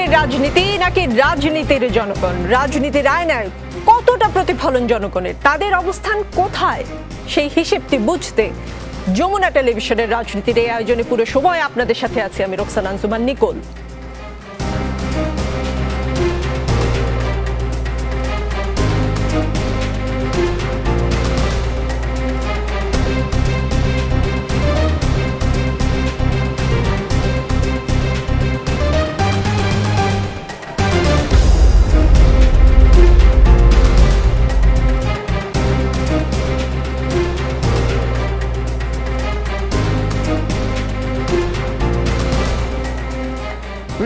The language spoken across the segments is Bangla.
জনগণের রাজনীতি নাকি রাজনীতির জনগণ? রাজনীতির আয়নায় কতটা প্রতিফলন জনগণের, তাদের অবস্থান কোথায়, সেই হিসেবটি বুঝতে যমুনা টেলিভিশনের রাজনীতির এই আয়োজনে পুরো সময় আপনাদের সাথে আছি আমি রোকসানা আঞ্জুমান নিকোল।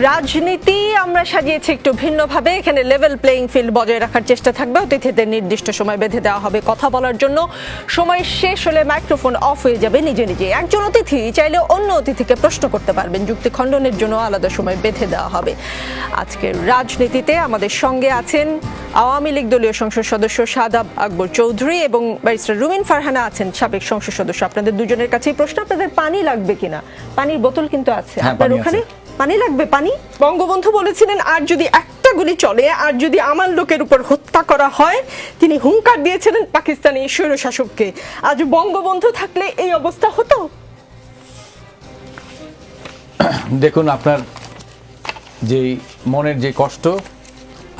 রাজনীতি আমরা সাজিয়েছি একটু ভিন্নভাবে। এখানে লেভেল প্লেইং ফিল্ড বজায় রাখার চেষ্টা থাকবে। অতিথিদের নির্দিষ্ট সময় বেঁধে দেওয়া হবে কথা বলার জন্য। সময় শেষ হলে মাইক্রোফোন অফ হয়ে যাবে নিজে নিজে। একজন অতিথি চাইলে অন্য অতিথিকে প্রশ্ন করতে পারবেন। যুক্তি খণ্ডনের জন্য আলাদা সময় বেঁধে দেওয়া হবে। আজকের রাজনীতিতে আমাদের সঙ্গে আছেন আওয়ামী লীগ দলীয় সংসদ সদস্য শাহাদাব আকবর চৌধুরী এবং ব্যারিস্টার রুমিন ফারহানা আছেন সাবেক সংসদ সদস্য। আপনাদের দুজনের কাছেই প্রশ্ন, আপনাদের পানি লাগবে কিনা? পানির বোতল কিন্তু আছে আপনার ওখানে। পানি লাগবে? পানি। বঙ্গবন্ধু বলেছিলেন আর যদি একটা গুলি চলে, আর যদি আমার লোকের উপর হত্যা করা হয়, তিনি হুঙ্কার দিয়েছিলেন পাকিস্তানি স্বৈরশাসককে। আজ বঙ্গবন্ধু থাকলে এই অবস্থা হতো? দেখুন, আপনার যেই মনের যে কষ্ট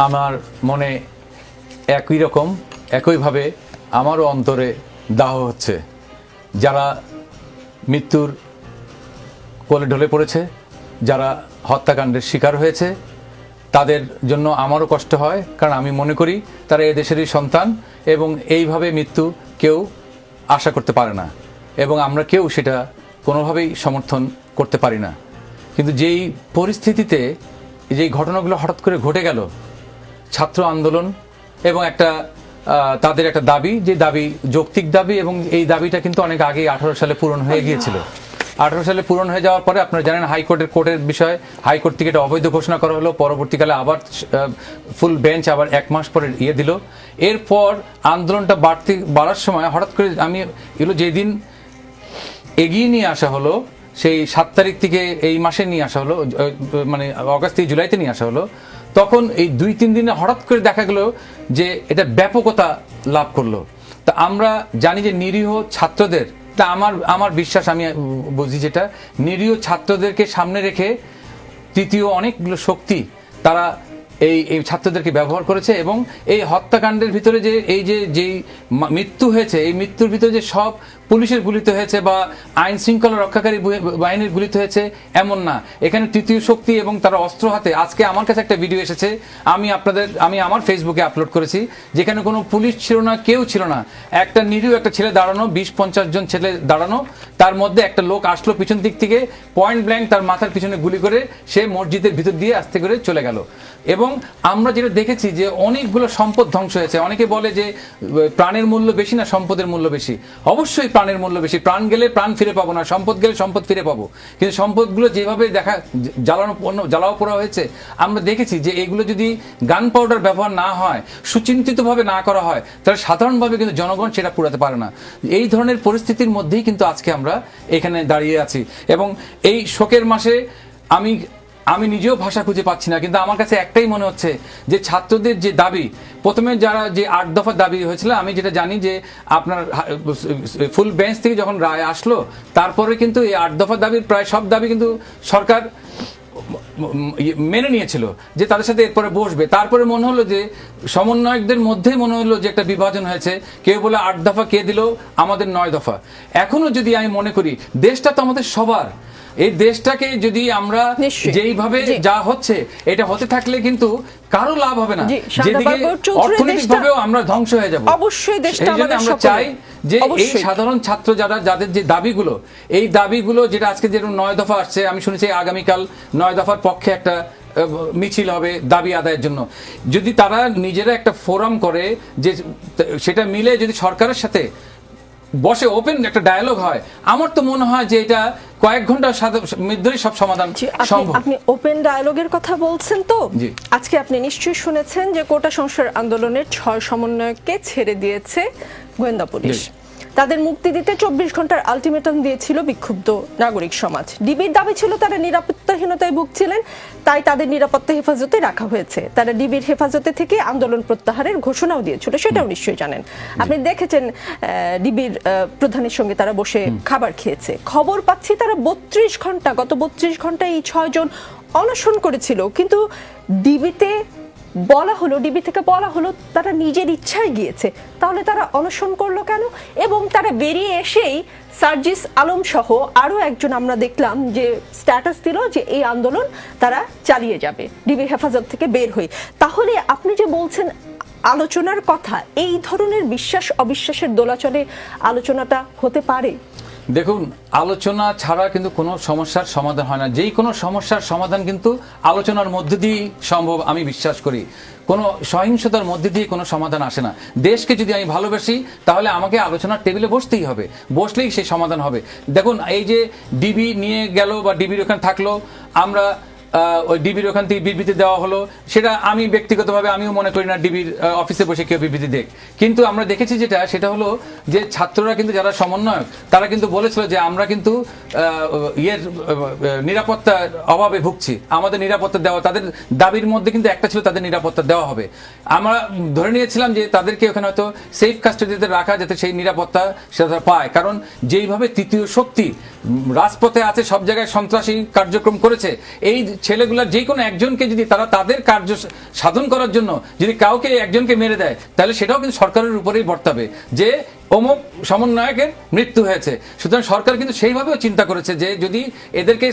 আমার মনে একই রকম, একইভাবে আমারও অন্তরে দাহ হচ্ছে। যারা মৃত্যুর কোলে ঢলে পড়েছে, যারা হত্যাকাণ্ডের শিকার হয়েছে, তাদের জন্য আমারও কষ্ট হয়। কারণ আমি মনে করি তারা এ দেশেরই সন্তান এবং এইভাবে মৃত্যু কেউ আশা করতে পারে না এবং আমরা কেউ সেটা কোনোভাবেই সমর্থন করতে পারি না। কিন্তু যেই পরিস্থিতিতে যেই ঘটনাগুলো হঠাৎ করে ঘটে গেল, ছাত্র আন্দোলন এবং তাদের একটা দাবি, যে দাবি যৌক্তিক দাবি, এবং এই দাবিটা কিন্তু অনেক আগে 18 সালে পূরণ হয়ে গিয়েছিল। 18 সালে পূরণ হয়ে যাওয়ার পরে আপনারা জানেন কোর্টের বিষয়, হাইকোর্ট থেকে এটা অবৈধ ঘোষণা করা হলো। পরবর্তীকালে আবার ফুল বেঞ্চ আবার 1 মাস পরে দিল। এরপর আন্দোলনটা বাড়ার সময় হঠাৎ করে এগুলো যেদিন এগিয়ে নিয়ে আসা হলো, সেই 7 তারিখ থেকে এই মাসে নিয়ে আসা হলো, মানে অগাস্ট থেকে জুলাইতে নিয়ে আসা হলো, তখন এই 2-3 দিনে হঠাৎ করে দেখা গেল যে এটা ব্যাপকতা লাভ করলো। তা আমরা জানি যে নিরীহ ছাত্রদের, তা আমার বিশ্বাস, আমি বুঝি যেটা, নিরীহ ছাত্রদেরকে সামনে রেখে তৃতীয় অনেকগুলো শক্তি তারা এই ছাত্রদেরকে ব্যবহার করেছে এবং এই হত্যাকাণ্ডের ভিতরে যেই মৃত্যু হয়েছে, এই মৃত্যুর ভিতরে যে সব পুলিশের গুলিতে হয়েছে বা আইন শৃঙ্খলা রক্ষাকারী বাহিনীর গুলিতে হয়েছে এমন না। এখানে তৃতীয় শক্তি এবং তারা অস্ত্র হাতে। আজকে আমার কাছে একটা ভিডিও এসেছে, আমি আমার ফেসবুকে আপলোড করেছি, যেখানে কোনো পুলিশ ছিল না, কেউ ছিল না। একটা নিরীহ একটা ছেলে দাঁড়ানো, 20-50 জন ছেলে দাঁড়ানো, তার মধ্যে একটা লোক আসলো পিছন দিক থেকে, পয়েন্ট ব্ল্যাঙ্ক তার মাথার পিছনে গুলি করে সে মসজিদের ভিতর দিয়ে আস্তে করে চলে গেল। এবং আমরা যেটা দেখেছি যে অনেকগুলো সম্পদ ধ্বংস হয়েছে। অনেকে বলে যে প্রাণের মূল্য বেশি না সম্পদের মূল্য বেশি। অবশ্যই প্রাণের মূল্য বেশি। প্রাণ গেলে প্রাণ ফিরে পাবো না, সম্পদ গেলে সম্পদ ফিরে পাবো। কিন্তু সম্পদগুলো যেভাবে জ্বালাও পোড়া হয়েছে, আমরা দেখেছি যে এগুলো যদি গান পাউডার ব্যবহার না হয়, সুচিন্তিতভাবে না করা হয়, তাহলে সাধারণভাবে কিন্তু জনগণ সেটা পোড়াতে পারে না। এই ধরনের পরিস্থিতির মধ্যেই কিন্তু আজকে আমরা এখানে দাঁড়িয়ে আছি। এবং এই শোকের মাসে আমি নিজেও ভাষা খুঁজে পাচ্ছি না। কিন্তু আমার কাছে একটাই মনে হচ্ছে যে ছাত্রদের যে দাবি, প্রথমে যারা যে 8 দফা দাবি হয়েছিল, আমি যেটা জানি যে আপনার ফুল বেঞ্চ থেকে যখন রায় আসলো, তারপরে কিন্তু এই 8 দফা দাবির প্রায় সব দাবি কিন্তু সরকার মেনে নিয়েছিল যে তাদের সাথে এরপরে বসবে। তারপরে মনে হলো যে সমন্বয়কদের মধ্যেই মনে হলো যে একটা বিভাজন হয়েছে। কেউ বলে 8 দফা, কে দিল আমাদের 9 দফা। এখনো যদি আমি মনে করি দেশটা তো আমাদের সবার, এই দেশটাকে যদি আমরা যেইভাবে যা হচ্ছে এটা হতে থাকলে কিন্তু কারো লাভ হবে না, যেদিকে অর্থনৈতিকভাবেও আমরা ধ্বংস হয়ে যাব। অবশ্যই দেশটা আমাদের আমরা চাই যে এই সাধারণ ছাত্র যাদের যে দাবিগুলো, এই দাবিগুলো যেটা আজকে যেরকম 9 দফা আসছে, আমি শুনেছি আগামীকাল 9 দফার পক্ষে একটা মিছিল হবে দাবি আদায়ের জন্য। যদি তারা নিজেরা একটা ফোরাম করে, যে সেটা মিলে যদি সরকারের সাথে বসে ওপেন একটা ডায়ালগ হয়, আমার তো মনে হয় যে এটা কয়েক ঘন্টার মধ্যেই সব সমাধান সম্ভব। আপনি ওপেন ডায়ালগের কথা বলছেন তো, আজকে আপনি নিশ্চয়ই শুনেছেন যে কোটা সংস্কার আন্দোলনের 6 সমন্বয়ককে ছেড়ে দিয়েছে গোয়েন্দা পুলিশ। তাদের মুক্তি দিতে 24 ঘন্টার আলটিমেটাম দিয়েছিল বিক্ষুব্ধ নাগরিক সমাজ। ডিবির দাবি ছিল তারা নিরাপত্তাহীনতায় ভুগছিলেন, তাই তাদের নিরাপত্তা হেফাজতে রাখা হয়েছে। তারা ডিবির হেফাজতে থেকে আন্দোলন প্রত্যাহারের ঘোষণাও দিয়েছিল, সেটাও নিশ্চয়ই জানেন। আপনি দেখেছেন ডিবির প্রধানের সঙ্গে তারা বসে খাবার খেয়েছে। খবর পাচ্ছি তারা 32 ঘন্টা, গত 32 ঘন্টায় এই 6 জন অনশন করেছিল, কিন্তু ডিবি থেকে বলা হলো তারা নিজের ইচ্ছায় গিয়েছে। তাহলে তারা অনশন করলো কেন? এবং তারা বেরিয়ে এসেই সার্জিস আলম সহ আরো একজন আমরা দেখলাম যে স্ট্যাটাস দিল যে এই আন্দোলন তারা চালিয়ে যাবে ডিবি হেফাজত থেকে বের হয়ে। তাহলে আপনি যে বলছেন আলোচনার কথা, এই ধরনের বিশ্বাস অবিশ্বাসের দোলাচলে আলোচনাটা হতে পারে? দেখুন, আলোচনা ছাড়া কিন্তু কোনো সমস্যার সমাধান হয় না। যেই কোনো সমস্যার সমাধান কিন্তু আলোচনার মধ্যে দিয়েই সম্ভব আমি বিশ্বাস করি। কোনো সহিংসতার মধ্যে দিয়ে কোনো সমাধান আসে না। দেশকে যদি আমি ভালোবাসি তাহলে আমাকে আলোচনার টেবিলে বসতেই হবে, বসলেই সেই সমাধান হবে। দেখুন, এই যে ডিবি নিয়ে গেল বা ডিবির ওখানে থাকলো, আমরা ওই ডিবির ওখান থেকে বিবৃতি দেওয়া হলো, সেটা আমি ব্যক্তিগতভাবে আমিও মনে করি না ডিবির অফিসে বসে কেউ বিবৃতি দেখ। কিন্তু আমরা দেখেছি সেটা হলো যে ছাত্ররা কিন্তু যারা সমন্বয়ক তারা কিন্তু বলেছিল যে আমরা কিন্তু নিরাপত্তার অভাবে ভুগছি, আমাদের নিরাপত্তা দেওয়া, তাদের দাবির মধ্যে কিন্তু একটা ছিল তাদের নিরাপত্তা দেওয়া হবে। আমরা ধরে নিয়েছিলাম যে তাদেরকে ওখানে হয়তো সেফ কাস্টডিতে রাখা, যাতে সেই নিরাপত্তা সেটা পায়। কারণ যেইভাবে তৃতীয় শক্তি রাজপথে আছে, সব জায়গায় সন্ত্রাসী কার্যক্রম করেছে, এই ছেলেগুলার যে কোনো একজনকে যদি তারা তাদের কার্য সাধন করার জন্য যদি কাউকে একজনকে মেরে দেয়, তাহলে সেটাও কিন্তু সরকারের উপরেই বর্তাবে যে অমুক সমন্বয়কের মৃত্যু হয়েছে। সুতরাং সরকার কিন্তু সেইভাবেও চিন্তা করেছে যে যদি এদেরকে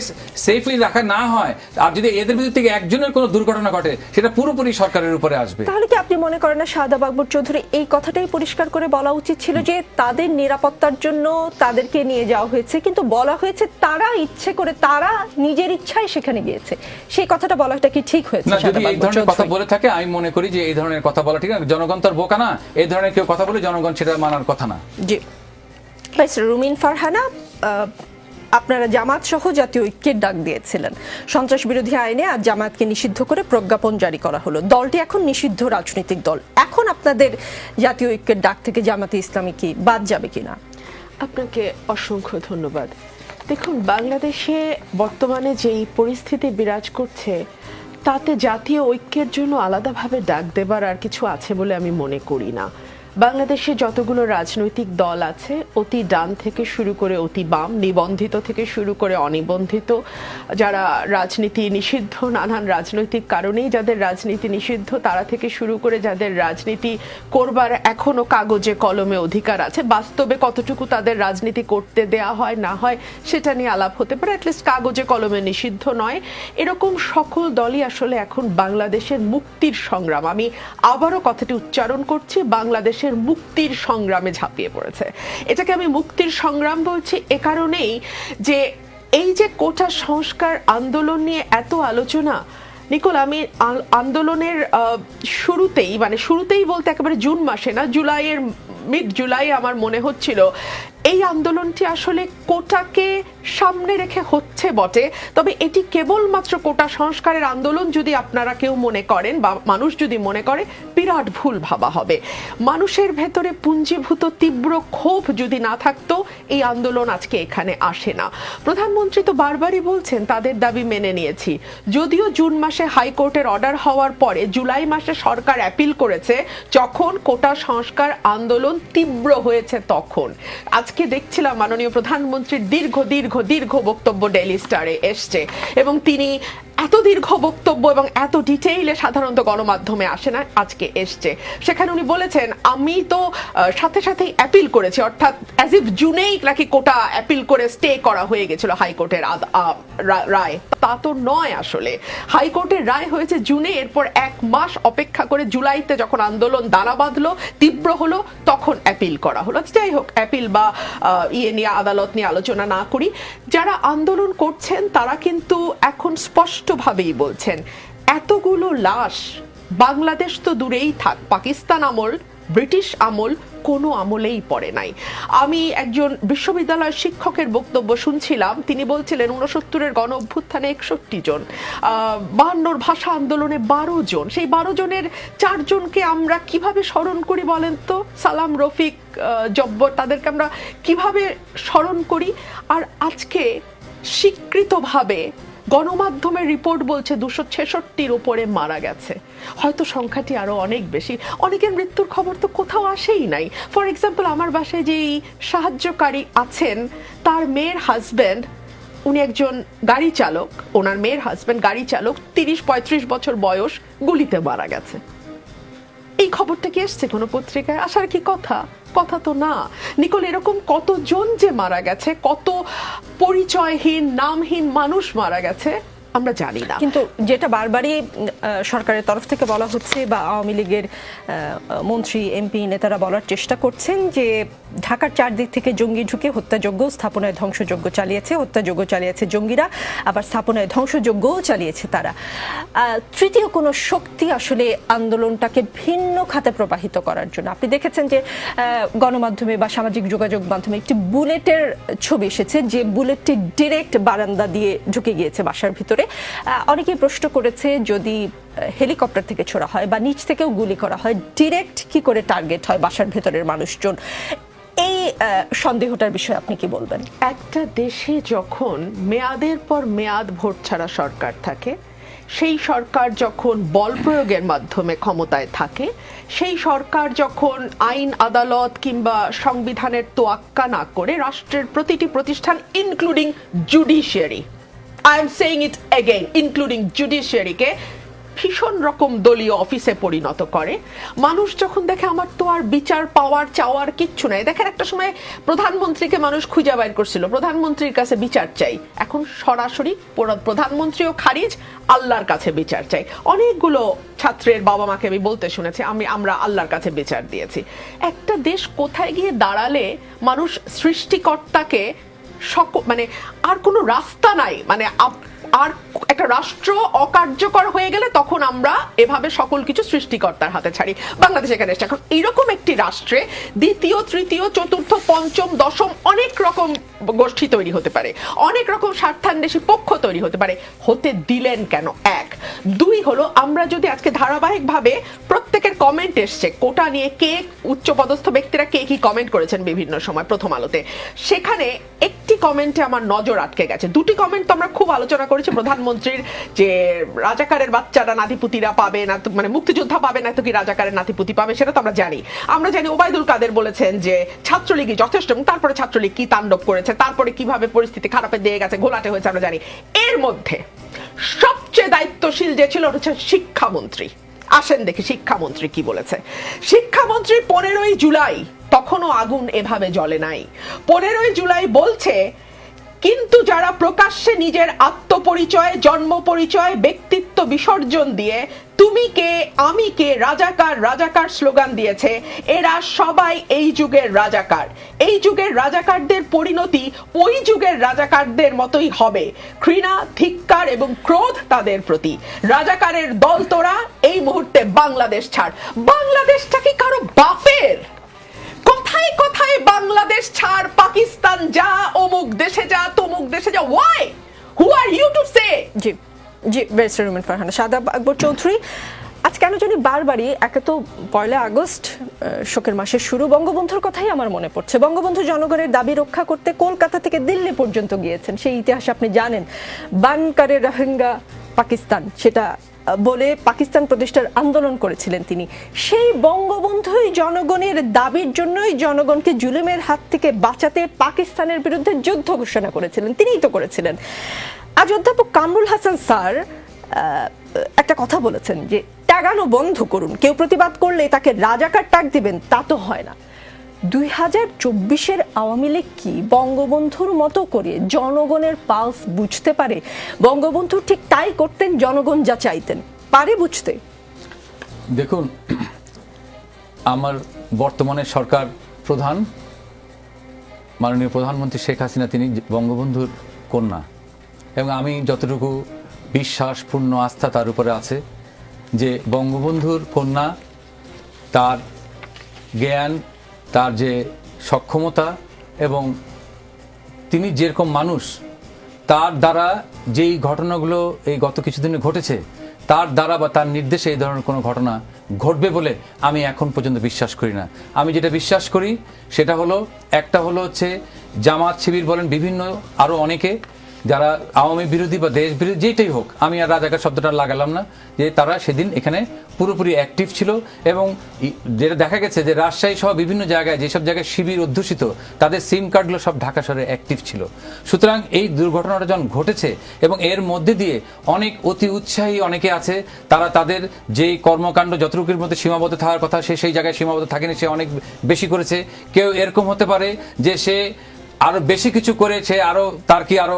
সেফলি রাখা না হয় আর যদি এদের ভিতর থেকে একজনের কোনো দুর্ঘটনা ঘটে, সেটা পুরোপুরি সরকারের উপরে আসবে। তাহলে কি আপনি মনে করেন না শাহাদাব আকবর চৌধুরী এই কথাটাই পরিষ্কার করে বলা উচিত ছিল যে তাদের নিরাপত্তার জন্য তাদেরকে নিয়ে যাওয়া হয়েছে, কিন্তু বলা হয়েছে তারা ইচ্ছে করে, তারা নিজের ইচ্ছায় সেখানে গিয়েছে? সেই কথাটা বলাটা কি ঠিক হয়েছে? না, যদি এই ধরনের কথা বলে থাকে আমি মনে করি যে এই ধরনের কথা বলা ঠিক না। জনগণ তো আর বোকা না, এই ধরনের কেউ কথা বলে জনগণ সেটা মানার কথা না। জি, রুমিন ফারহানা, আপনারা জামাত সহ জাতীয় ঐক্যের ডাক দিয়েছিলেন। সন্ত্রাস বিরোধী আইনে আজ জামায়াতকে নিষিদ্ধ করে প্রজ্ঞাপন জারি করা হলো। দলটি এখন নিষিদ্ধ রাজনৈতিক দল। এখন আপনাদের জাতীয় ঐক্যের ডাক থেকে জামাতে ইসলামী কি বাদ যাবে কিনা? আপনাকে অসংখ্য ধন্যবাদ। দেখুন, বাংলাদেশে বর্তমানে যেই পরিস্থিতি বিরাজ করছে তাতে জাতীয় ঐক্যের জন্য আলাদাভাবে ডাক দেবার আর কিছু আছে বলে আমি মনে করি না। বাংলাদেশে যতগুলো রাজনৈতিক দল আছে, অতি ডান থেকে শুরু করে অতি বাম, নিবন্ধিত থেকে শুরু করে অনিবন্ধিত, যারা রাজনীতি নিষিদ্ধ নানান রাজনৈতিক কারণেই যাদের রাজনীতি নিষিদ্ধ, তারা থেকে শুরু করে যাদের রাজনীতি করবার এখনো কাগজে কলমে অধিকার আছে, বাস্তবে কতটুকু তাদের রাজনীতি করতে দেয়া হয় না হয় সেটা নিয়ে আলাপ হতে পারে, অ্যাটলিস্ট কাগজে কলমে নিষিদ্ধ নয়, এরকম সকল দলই আসলে এখন বাংলাদেশের মুক্তির সংগ্রাম, আমি আবারও কথাটি উচ্চারণ করছি, বাংলাদেশের মুক্তির সংগ্রামে ঝাঁপিয়ে পড়েছে। এটাকে আমি মুক্তির সংগ্রাম বলছি এ কারণেই যে এই যে কোটা সংস্কার আন্দোলন নিয়ে এত আলোচনা, নিকোল, আমি আন্দোলনের শুরুতেই বলতে একেবারে জুন মাসে না, মিড জুলাই আমার মনে হচ্ছিল এই আন্দোলনটি আসলে কোটাকে সামনে রেখে হচ্ছে বটে, তবে এটি কেবলমাত্র কোটা সংস্কারের আন্দোলন যদি আপনারা কেউ মনে করেন বা মানুষ যদি মনে করে, বিরাট ভুল ভাবা হবে। মানুষের ভেতরে পুঞ্জীভূত তীব্র ক্ষোভ যদি না থাকতো এই আন্দোলন আজকে এখানে আসে না। প্রধানমন্ত্রী তো বারবারই বলছেন তাদের দাবি মেনে নিয়েছি, যদিও জুন মাসে হাইকোর্টের অর্ডার হওয়ার পরে জুলাই মাসে সরকার অ্যাপিল করেছে, যখন কোটা সংস্কার আন্দোলন তীব্র হয়েছে তখন। আজকে দেখছিলাম মাননীয় প্রধানমন্ত্রীর দীর্ঘ বক্তব্য ডেইলি স্টারে এসছে, এবং তিনি এত দীর্ঘ বক্তব্য এবং এত ডিটেইলে সাধারণত গণমাধ্যমে আসে না, আজকে এসছে। সেখানে উনি বলেছেন আমি তো সাথেই অ্যাপিল করেছি, অর্থাৎ অ্যাজ ইফ জুনেই নাকি কোটা অ্যাপিল করে স্টে করা হয়ে গেছিল হাইকোর্টের রায়। তা তো নয়, আসলে হাইকোর্টের রায় হয়েছে জুনে, এরপর 1 মাস অপেক্ষা করে জুলাইতে যখন আন্দোলন দানা বাঁধলো, তীব্র হলো, তখন অ্যাপিল করা হলো। যাই হোক, অ্যাপিল বা নিয়ে আদালত নিয়ে আলোচনা না করি, যারা আন্দোলন করছেন তারা কিন্তু এখন স্পষ্টভাবেই বলছেন এতগুলো লাশ, বাংলাদেশ তো দূরেই থাক, পাকিস্তান আমল ব্রিটিশ আমল কোনো আমলেই পড়ে নাই। আমি একজন বিশ্ববিদ্যালয়ের শিক্ষকের বক্তব্য শুনছিলাম, তিনি বলছিলেন 69-এর গণ অভ্যুত্থানে 61 জন, 52-র ভাষা আন্দোলনে 12 জন, সেই 12 জনের 4 জনকে আমরা কিভাবে স্মরণ করি বলেন তো? সালাম, রফিক, জব্বর, তাদেরকে আমরা কিভাবে স্মরণ করি? আর আজকে স্বীকৃতভাবে গণমাধ্যমের রিপোর্ট বলছে 266-র উপরে মারা গেছে। হয়তো সংখ্যাটি আরো অনেক বেশি। অনেকের মৃত্যুর খবর তো কোথাও আসেই নাই। ফর এক্সাম্পল, আমার বাসায় যেই সাহায্যকারী আছেন, তার মেয়ের হাজব্যান্ড, উনি একজন গাড়ি চালক, ওনার মেয়ের হাজব্যান্ড গাড়ি চালক, 30-35 বছর বয়স, গুলিতে মারা গেছে। এই খবরটা কি এসছে কোনো পত্রিকায়? আসার কি কথা? কথা তো না। নিকোল, এরকম কতজন যে মারা গেছে, কত পরিচয়হীন নামহীন মানুষ মারা গেছে আমরা জানি না। কিন্তু যেটা বারবারই সরকারের তরফ থেকে বলা হচ্ছে বা আওয়ামী লীগের মন্ত্রী এমপি নেতারা বলার চেষ্টা করছেন যে ঢাকার চারদিক থেকে জঙ্গি ঢুকে হত্যাযজ্ঞ, স্থাপনায় ধ্বংসযজ্ঞ চালিয়েছে, হত্যাযজ্ঞ চালিয়েছে জঙ্গিরা, আবার স্থাপনায় ধ্বংসযজ্ঞও চালিয়েছে তারা। তৃতীয় কোনো শক্তি আসলে আন্দোলনটাকে ভিন্ন খাতে প্রবাহিত করার জন্য, আপনি দেখেছেন যে গণমাধ্যমে বা সামাজিক যোগাযোগ মাধ্যমে একটি বুলেটের ছবি এসেছে, যে বুলেটটি ডিরেক্ট বারান্দা দিয়ে ঢুকে গিয়েছে বাসার ভিতরে। অনেকেই প্রশ্ন করেছে, যদি হেলিকপ্টার থেকে ছোড়া হয় বা নিচ থেকেও গুলি করা হয়, ডিরেক্ট কি করে টার্গেট হয় বাসার ভেতরের মানুষজন? এই সন্দেহটার বিষয়ে আপনি কি বলবেন? একটা দেশে যখন মেয়াদের পর মেয়াদ ভোট ছাড়া সরকার থাকে, সেই সরকার যখন বল প্রয়োগের মাধ্যমে ক্ষমতায় থাকে, সেই সরকার যখন আইন আদালত কিংবা সংবিধানের তোয়াক্কা না করে রাষ্ট্রের প্রতিটি প্রতিষ্ঠান, including judiciary, I am saying it again, including জুডিশিয়ারিকে ভীষণ রকম দলীয় অফিসে পরিণত করে, মানুষ যখন দেখে আমার তো আর বিচার পাওয়ার চাওয়ার কিচ্ছু নাই। দেখেন, একটা সময় প্রধানমন্ত্রীকে মানুষ খুঁজে বাইর করছিল, প্রধানমন্ত্রীর কাছে বিচার চাই, এখন সরাসরি প্রধানমন্ত্রীও খারিজ, আল্লাহর কাছে বিচার চাই। অনেকগুলো ছাত্রের বাবা মাকে আমি বলতে শুনেছি, আমরা আল্লাহর কাছে বিচার দিয়েছি। একটা দেশ কোথায় গিয়ে দাঁড়ালে মানুষ সৃষ্টিকর্তাকে মানে আর কোনো রাস্তা নাই, মানে আর একটা রাষ্ট্র অকার্যকর হয়ে গেলে তখন আমরা এভাবে সকল কিছু সৃষ্টিকর্তার হাতে ছাড়ি। বাংলাদেশ এখানে এসছে। এখন এইরকম একটি রাষ্ট্রে দ্বিতীয়, তৃতীয়, চতুর্থ, পঞ্চম, দশম অনেক রকম গোষ্ঠী তৈরি হতে পারে, অনেক রকম স্বার্থান্বেষী পক্ষ তৈরি হতে পারে। হতে দিলেন কেন? 1, 2 হলো, আমরা যদি আজকে ধারাবাহিকভাবে প্রত্যেকের কমেন্ট এসছে কোটা নিয়ে, কে উচ্চপদস্থ ব্যক্তিরা কে কি কমেন্ট করেছেন বিভিন্ন সময় প্রথম আলোতে, সেখানে একটি কমেন্টে আমার নজর আটকে গেছে। 2টি কমেন্ট তো আমরা খুব আলোচনা করেছি, প্রধানমন্ত্রীর যে রাজাকারের বাচ্চারা নাতিপুতিরা পাবে না, মানে মুক্তিযোদ্ধা পাবে না তো কি রাজাকারের নাতিপুতি পাবে, সেটা তো আমরা জানি। আমরা জানি ওবায়দুল কাদের বলেছেন যে ছাত্রলীগই যথেষ্ট, এবং তারপরে ছাত্রলীগ কি তাণ্ডব করেছে, তারপরে কিভাবে পরিস্থিতি খারাপের দিয়ে গেছে, ঘোলাটে হয়েছে, আমরা জানি। এর মধ্যে সবচেয়ে দায়িত্বশীল যে ছিল হচ্ছে শিক্ষামন্ত্রী। আসেন দেখি শিক্ষামন্ত্রী কি বলেছে। শিক্ষামন্ত্রী 15ই জুলাই, তখনও আগুন এভাবে জ্বলে নাই, 15ই জুলাই বলছে, কিন্তু যারা প্রকাশ্যে নিজের আত্মপরিচয়, জন্ম পরিচয়, ব্যক্তিত্ব বিসর্জন দিয়ে তুমি কে আমি কে রাজাকার রাজাকার স্লোগান দিয়েছে, এরা সবাই এই যুগের রাজাকার। এই যুগের রাজাকারদের পরিণতি ওই যুগের রাজাকারদের মতোই হবে, ঘৃণা, ধিক্কার এবং ক্রোধ তাদের প্রতি। রাজাকারের দল তোরা, এই মুহূর্তে বাংলাদেশ ছাড়। বাংলাদেশটা কি কারো বাপের? কোথায় কোথায় বাংলাদেশ ছাড়, পাকিস্তান যা, অমুক দেশে যা, তমুক দেশে যা। Why? Who are you to say? জি জি, ব্যারিস্টার রুমিন ফারহানা। শাদাব আকবর চৌধুরী, আজ কেন জানি বারবারই, একে তো 1 আগস্ট শোকের মাসের শুরু, বঙ্গবন্ধুর কথাই আমার মনে পড়ছে। বঙ্গবন্ধু জনগণের দাবি রক্ষা করতে কলকাতা থেকে দিল্লি পর্যন্ত গিয়েছেন, সেই ইতিহাস আপনি জানেন। বানকারে রোহিঙ্গা পাকিস্তান, সেটা বলে পাকিস্তান প্রতিষ্ঠার আন্দোলন করেছিলেন তিনি। সেই বঙ্গবন্ধুই জনগণের দাবির জন্যই জনগণকে জুলুমের হাত থেকে বাঁচাতে পাকিস্তানের বিরুদ্ধে যুদ্ধ ঘোষণা করেছিলেন, তিনিই তো করেছিলেন। আজ অধ্যাপক কামরুল হাসান স্যার একটা কথা বলেছেন যে ট্যাগানো বন্ধ করুন, কেউ প্রতিবাদ করলে তাকে রাজাকার ট্যাগ দিবেন, তা তো হয় না। 2024-এর আওয়ামী লীগ কি বঙ্গবন্ধুর মতো করে জনগণের পালস বুঝতে পারে? বঙ্গবন্ধু ঠিক তাই করতেন, জনগণ যা চাইতেন। পারে বুঝতে? দেখুন, আমার বর্তমানে সরকার প্রধান মাননীয় প্রধানমন্ত্রী শেখ হাসিনা, তিনি বঙ্গবন্ধুর কন্যা, এবং আমি যতটুকু বিশ্বাস, পূর্ণ আস্থা তার উপরে আছে যে বঙ্গবন্ধুর কন্যা, তার জ্ঞান, তার যে সক্ষমতা এবং তিনি যেরকম মানুষ, তার দ্বারা যেই ঘটনাগুলো এই গত কিছুদিনে ঘটেছে, তার দ্বারা বা তার নির্দেশে এই ধরনের কোনো ঘটনা ঘটবে বলে আমি এখন পর্যন্ত বিশ্বাস করি না। আমি যেটা বিশ্বাস করি সেটা হলো, একটা হলো হচ্ছে জামাত শিবির বলেন, বিভিন্ন আরও অনেকে যারা আওয়ামী বিরোধী বা দেশ বিরোধী যেটাই হোক, আমি আর রাজাকার শব্দটা লাগালাম না, যে তারা সেদিন এখানে পুরোপুরি অ্যাক্টিভ ছিল। এবং যেটা দেখা গেছে যে রাজশাহী সহ বিভিন্ন জায়গায় যেসব জায়গায় শিবির অধ্যুষিত, তাদের সিম কার্ডগুলো সব ঢাকা শহরে অ্যাক্টিভ ছিল। সুতরাং এই দুর্ঘটনাটা যখন ঘটেছে এবং এর মধ্যে দিয়ে অনেক অতি উৎসাহী অনেকে আছে, তারা তাদের যেই কর্মকাণ্ড যতটুকুর মধ্যে সীমাবদ্ধ থাকার কথা সে সেই জায়গায় সীমাবদ্ধ থাকেনি, সে অনেক বেশি করেছে। কেউ এরকম হতে পারে যে সে আরো বেশি কিছু করেছে, আরো তার কি আরো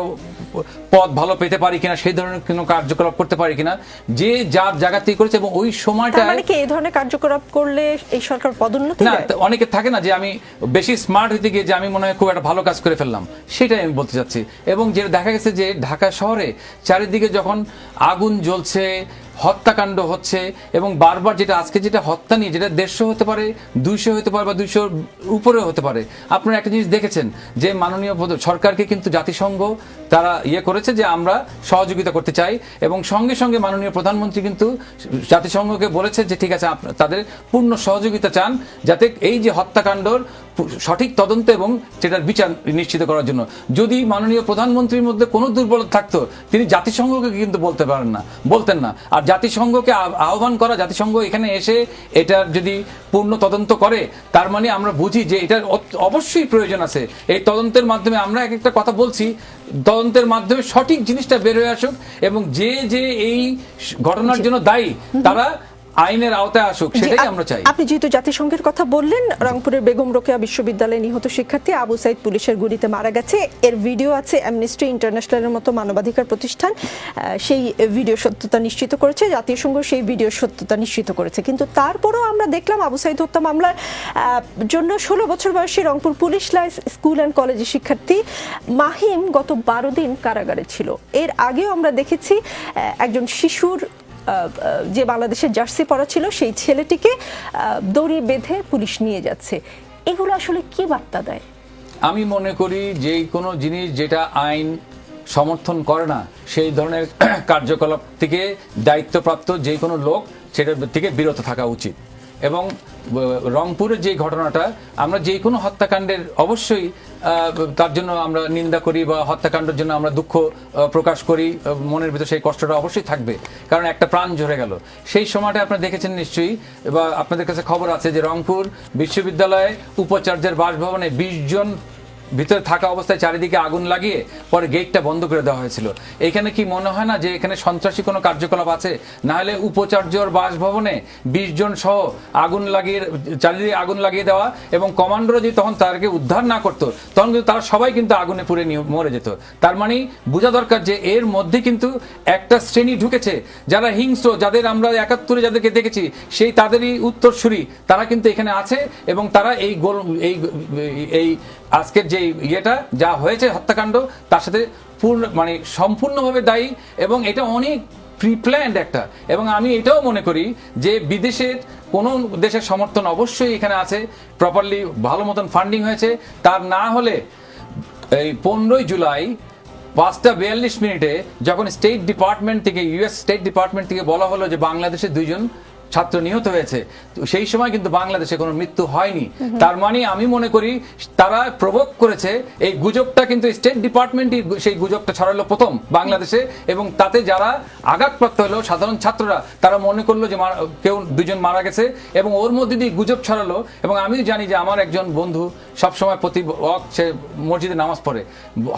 পদ ভালো পেতে পারি কিনা, সেই ধরনের কোনো কার্যকলাপ করতে পারি কিনা, যে যার জায়গাতেই করেছে। এবং ওই সময়টা মানে কি এই ধরনের কার্যকলাপ করলে এই সরকার পদোন্নতি না, দেয়? অনেকে থাকে না যে আমি বেশি স্মার্ট হইতে গিয়ে যে আমি মনে হয় খুব একটা ভালো কাজ করে ফেললাম, সেটাই আমি বলতে চাচ্ছি। এবং যেটা দেখা গেছে যে ঢাকা শহরে চারিদিকে যখন আগুন জ্বলছে, হত্যাকাণ্ড হচ্ছে, এবং বারবার যেটা আজকে যেটা হত্যা নিয়ে, যেটা 150 হতে পারে, 200 হতে পারে বা 200 উপরেও হতে পারে। আপনারা একটা জিনিস দেখেছেন যে মাননীয় সরকারকে কিন্তু জাতিসংঘ তারা করেছে যে আমরা সহযোগিতা করতে চাই, এবং সঙ্গে সঙ্গে মাননীয় প্রধানমন্ত্রী কিন্তু জাতিসংঘকে বলেছে যে ঠিক আছে, তাদের পূর্ণ সহযোগিতা চান যাতে এই যে হত্যাকাণ্ডর সঠিক তদন্ত এবং সেটার বিচার নিশ্চিত করার জন্য। যদি মাননীয় প্রধানমন্ত্রীর মধ্যে কোনো দুর্বলতা থাকতো, তিনি জাতিসংঘকে কিন্তু বলতেন না। আর জাতিসংঘকে আহ্বান করা, জাতিসংঘ এখানে এসে এটার যদি পূর্ণ তদন্ত করে, তার মানে আমরা বুঝি যে এটার অবশ্যই প্রয়োজন আছে। এই তদন্তের মাধ্যমে আমরা এক একটা কথা বলছি, তদন্তের মাধ্যমে সঠিক জিনিসটা বের হয়ে আসুক, এবং যে এই ঘটনার জন্য দায়ী তারা আইনের আওতায় আসুক, সেটাই আমরা চাই। আপনি যেহেতু জাতিসংঘের কথা বললেন, রংপুরের বেগম রোকেয়া বিশ্ববিদ্যালয়ে নিহত শিক্ষার্থী আবু সাইদ পুলিশের গুলিতে মারা গেছে, এর ভিডিও আছে। অ্যামনেস্টি ইন্টারন্যাশনালের মতো মানবাধিকার প্রতিষ্ঠান সেই ভিডিও সত্যতা নিশ্চিত করেছে, জাতিসংঘ সেই ভিডিও সত্যতা নিশ্চিত করেছে। কিন্তু তারপরও আমরা দেখলাম আবু সাইদ হত্যা মামলার জন্য 16 বছর বয়সী Rangpur police lines school and কলেজের শিক্ষার্থী মাহিম গত 12 দিন কারাগারে ছিল। এর আগেও আমরা দেখেছি একজন শিশুর যে বাংলাদেশের জার্সি পরা ছিল সেই ছেলেটিকে দড়ি বেঁধে পুলিশ নিয়ে যাচ্ছে। এগুলো আসলে কি বার্তা দেয়? আমি মনে করি যে কোনো জিনিস যেটা আইন সমর্থন করে না, সেই ধরনের কার্যকলাপ থেকে দায়িত্বপ্রাপ্ত যে কোনো লোক সেটার থেকে বিরত থাকা উচিত। এবং রংপুরের যে ঘটনাটা, আমরা যে কোনো হত্যাকাণ্ডের অবশ্যই তার জন্য আমরা নিন্দা করি বা হত্যাকাণ্ডের জন্য আমরা দুঃখ প্রকাশ করি, মনের ভিতরে সেই কষ্টটা অবশ্যই থাকবে, কারণ একটা প্রাণ ঝরে গেল। সেই সময়টা আপনারা দেখেছেন নিশ্চয়ই, বা আপনাদের কাছে খবর আছে যে রংপুর বিশ্ববিদ্যালয়ে উপাচার্যের বাসভবনে 20 জন ভিতরে থাকা অবস্থায় চারিদিকে আগুন লাগিয়ে পরে গেটটা বন্ধ করে দেওয়া হয়েছিল। এখানে কি মনে হয় না যে এখানে সন্ত্রাসী কোনো কার্যকলাপ আছে? না হলে উপাচার্যর বাসভবনে 20 জন সহ আগুন লাগিয়ে, চারিদিকে আগুন লাগিয়ে দেওয়া, এবং কমান্ডোরা যদি তখন তাদেরকে উদ্ধার না করতো, তখন কিন্তু তারা সবাই কিন্তু আগুনে পুড়ে মরে যেত। তার মানে বোঝা দরকার যে এর মধ্যে কিন্তু একটা শ্রেণী ঢুকেছে যারা হিংস্র, যাদের আমরা 71-এ যাদেরকে দেখেছি সেই তাদেরই উত্তরসূরি, তারা কিন্তু এখানে আছে, এবং তারা এই আজকের যে যা হয়েছে হত্যাকাণ্ড, তার সাথে সম্পূর্ণভাবে দায়ী, এবং এটা অনেক প্রিপ্ল্যান্ড একটা। এবং আমি এটাও মনে করি যে বিদেশের কোন দেশের সমর্থন অবশ্যই এখানে আছে, প্রপারলি ভালো মতন ফান্ডিং হয়েছে। তার না হলে এই 15 জুলাই 5:42 যখন স্টেট ডিপার্টমেন্ট থেকে, ইউএস স্টেট ডিপার্টমেন্ট থেকে বলা হলো যে বাংলাদেশে 2 জন ছাত্র নিহত হয়েছে, সেই সময় কিন্তু বাংলাদেশে কোনো মৃত্যু হয়নি। তার মানে আমি মনে করি তারা প্রভোগ করেছে, এই গুজবটা কিন্তু স্টেট ডিপার্টমেন্টই সেই গুজবটা ছড়ালো প্রথম বাংলাদেশে, এবং তাতে যারা আঘাতপ্রাপ্ত হলো সাধারণ ছাত্ররা, তারা মনে করলো যে কেউ 2 জন মারা গেছে, এবং ওর মধ্যে দিয়ে গুজব ছড়ালো। এবং আমি জানি যে আমার একজন বন্ধু সবসময় প্রতি ওয়াক্ত সে মসজিদে নামাজ পড়ে,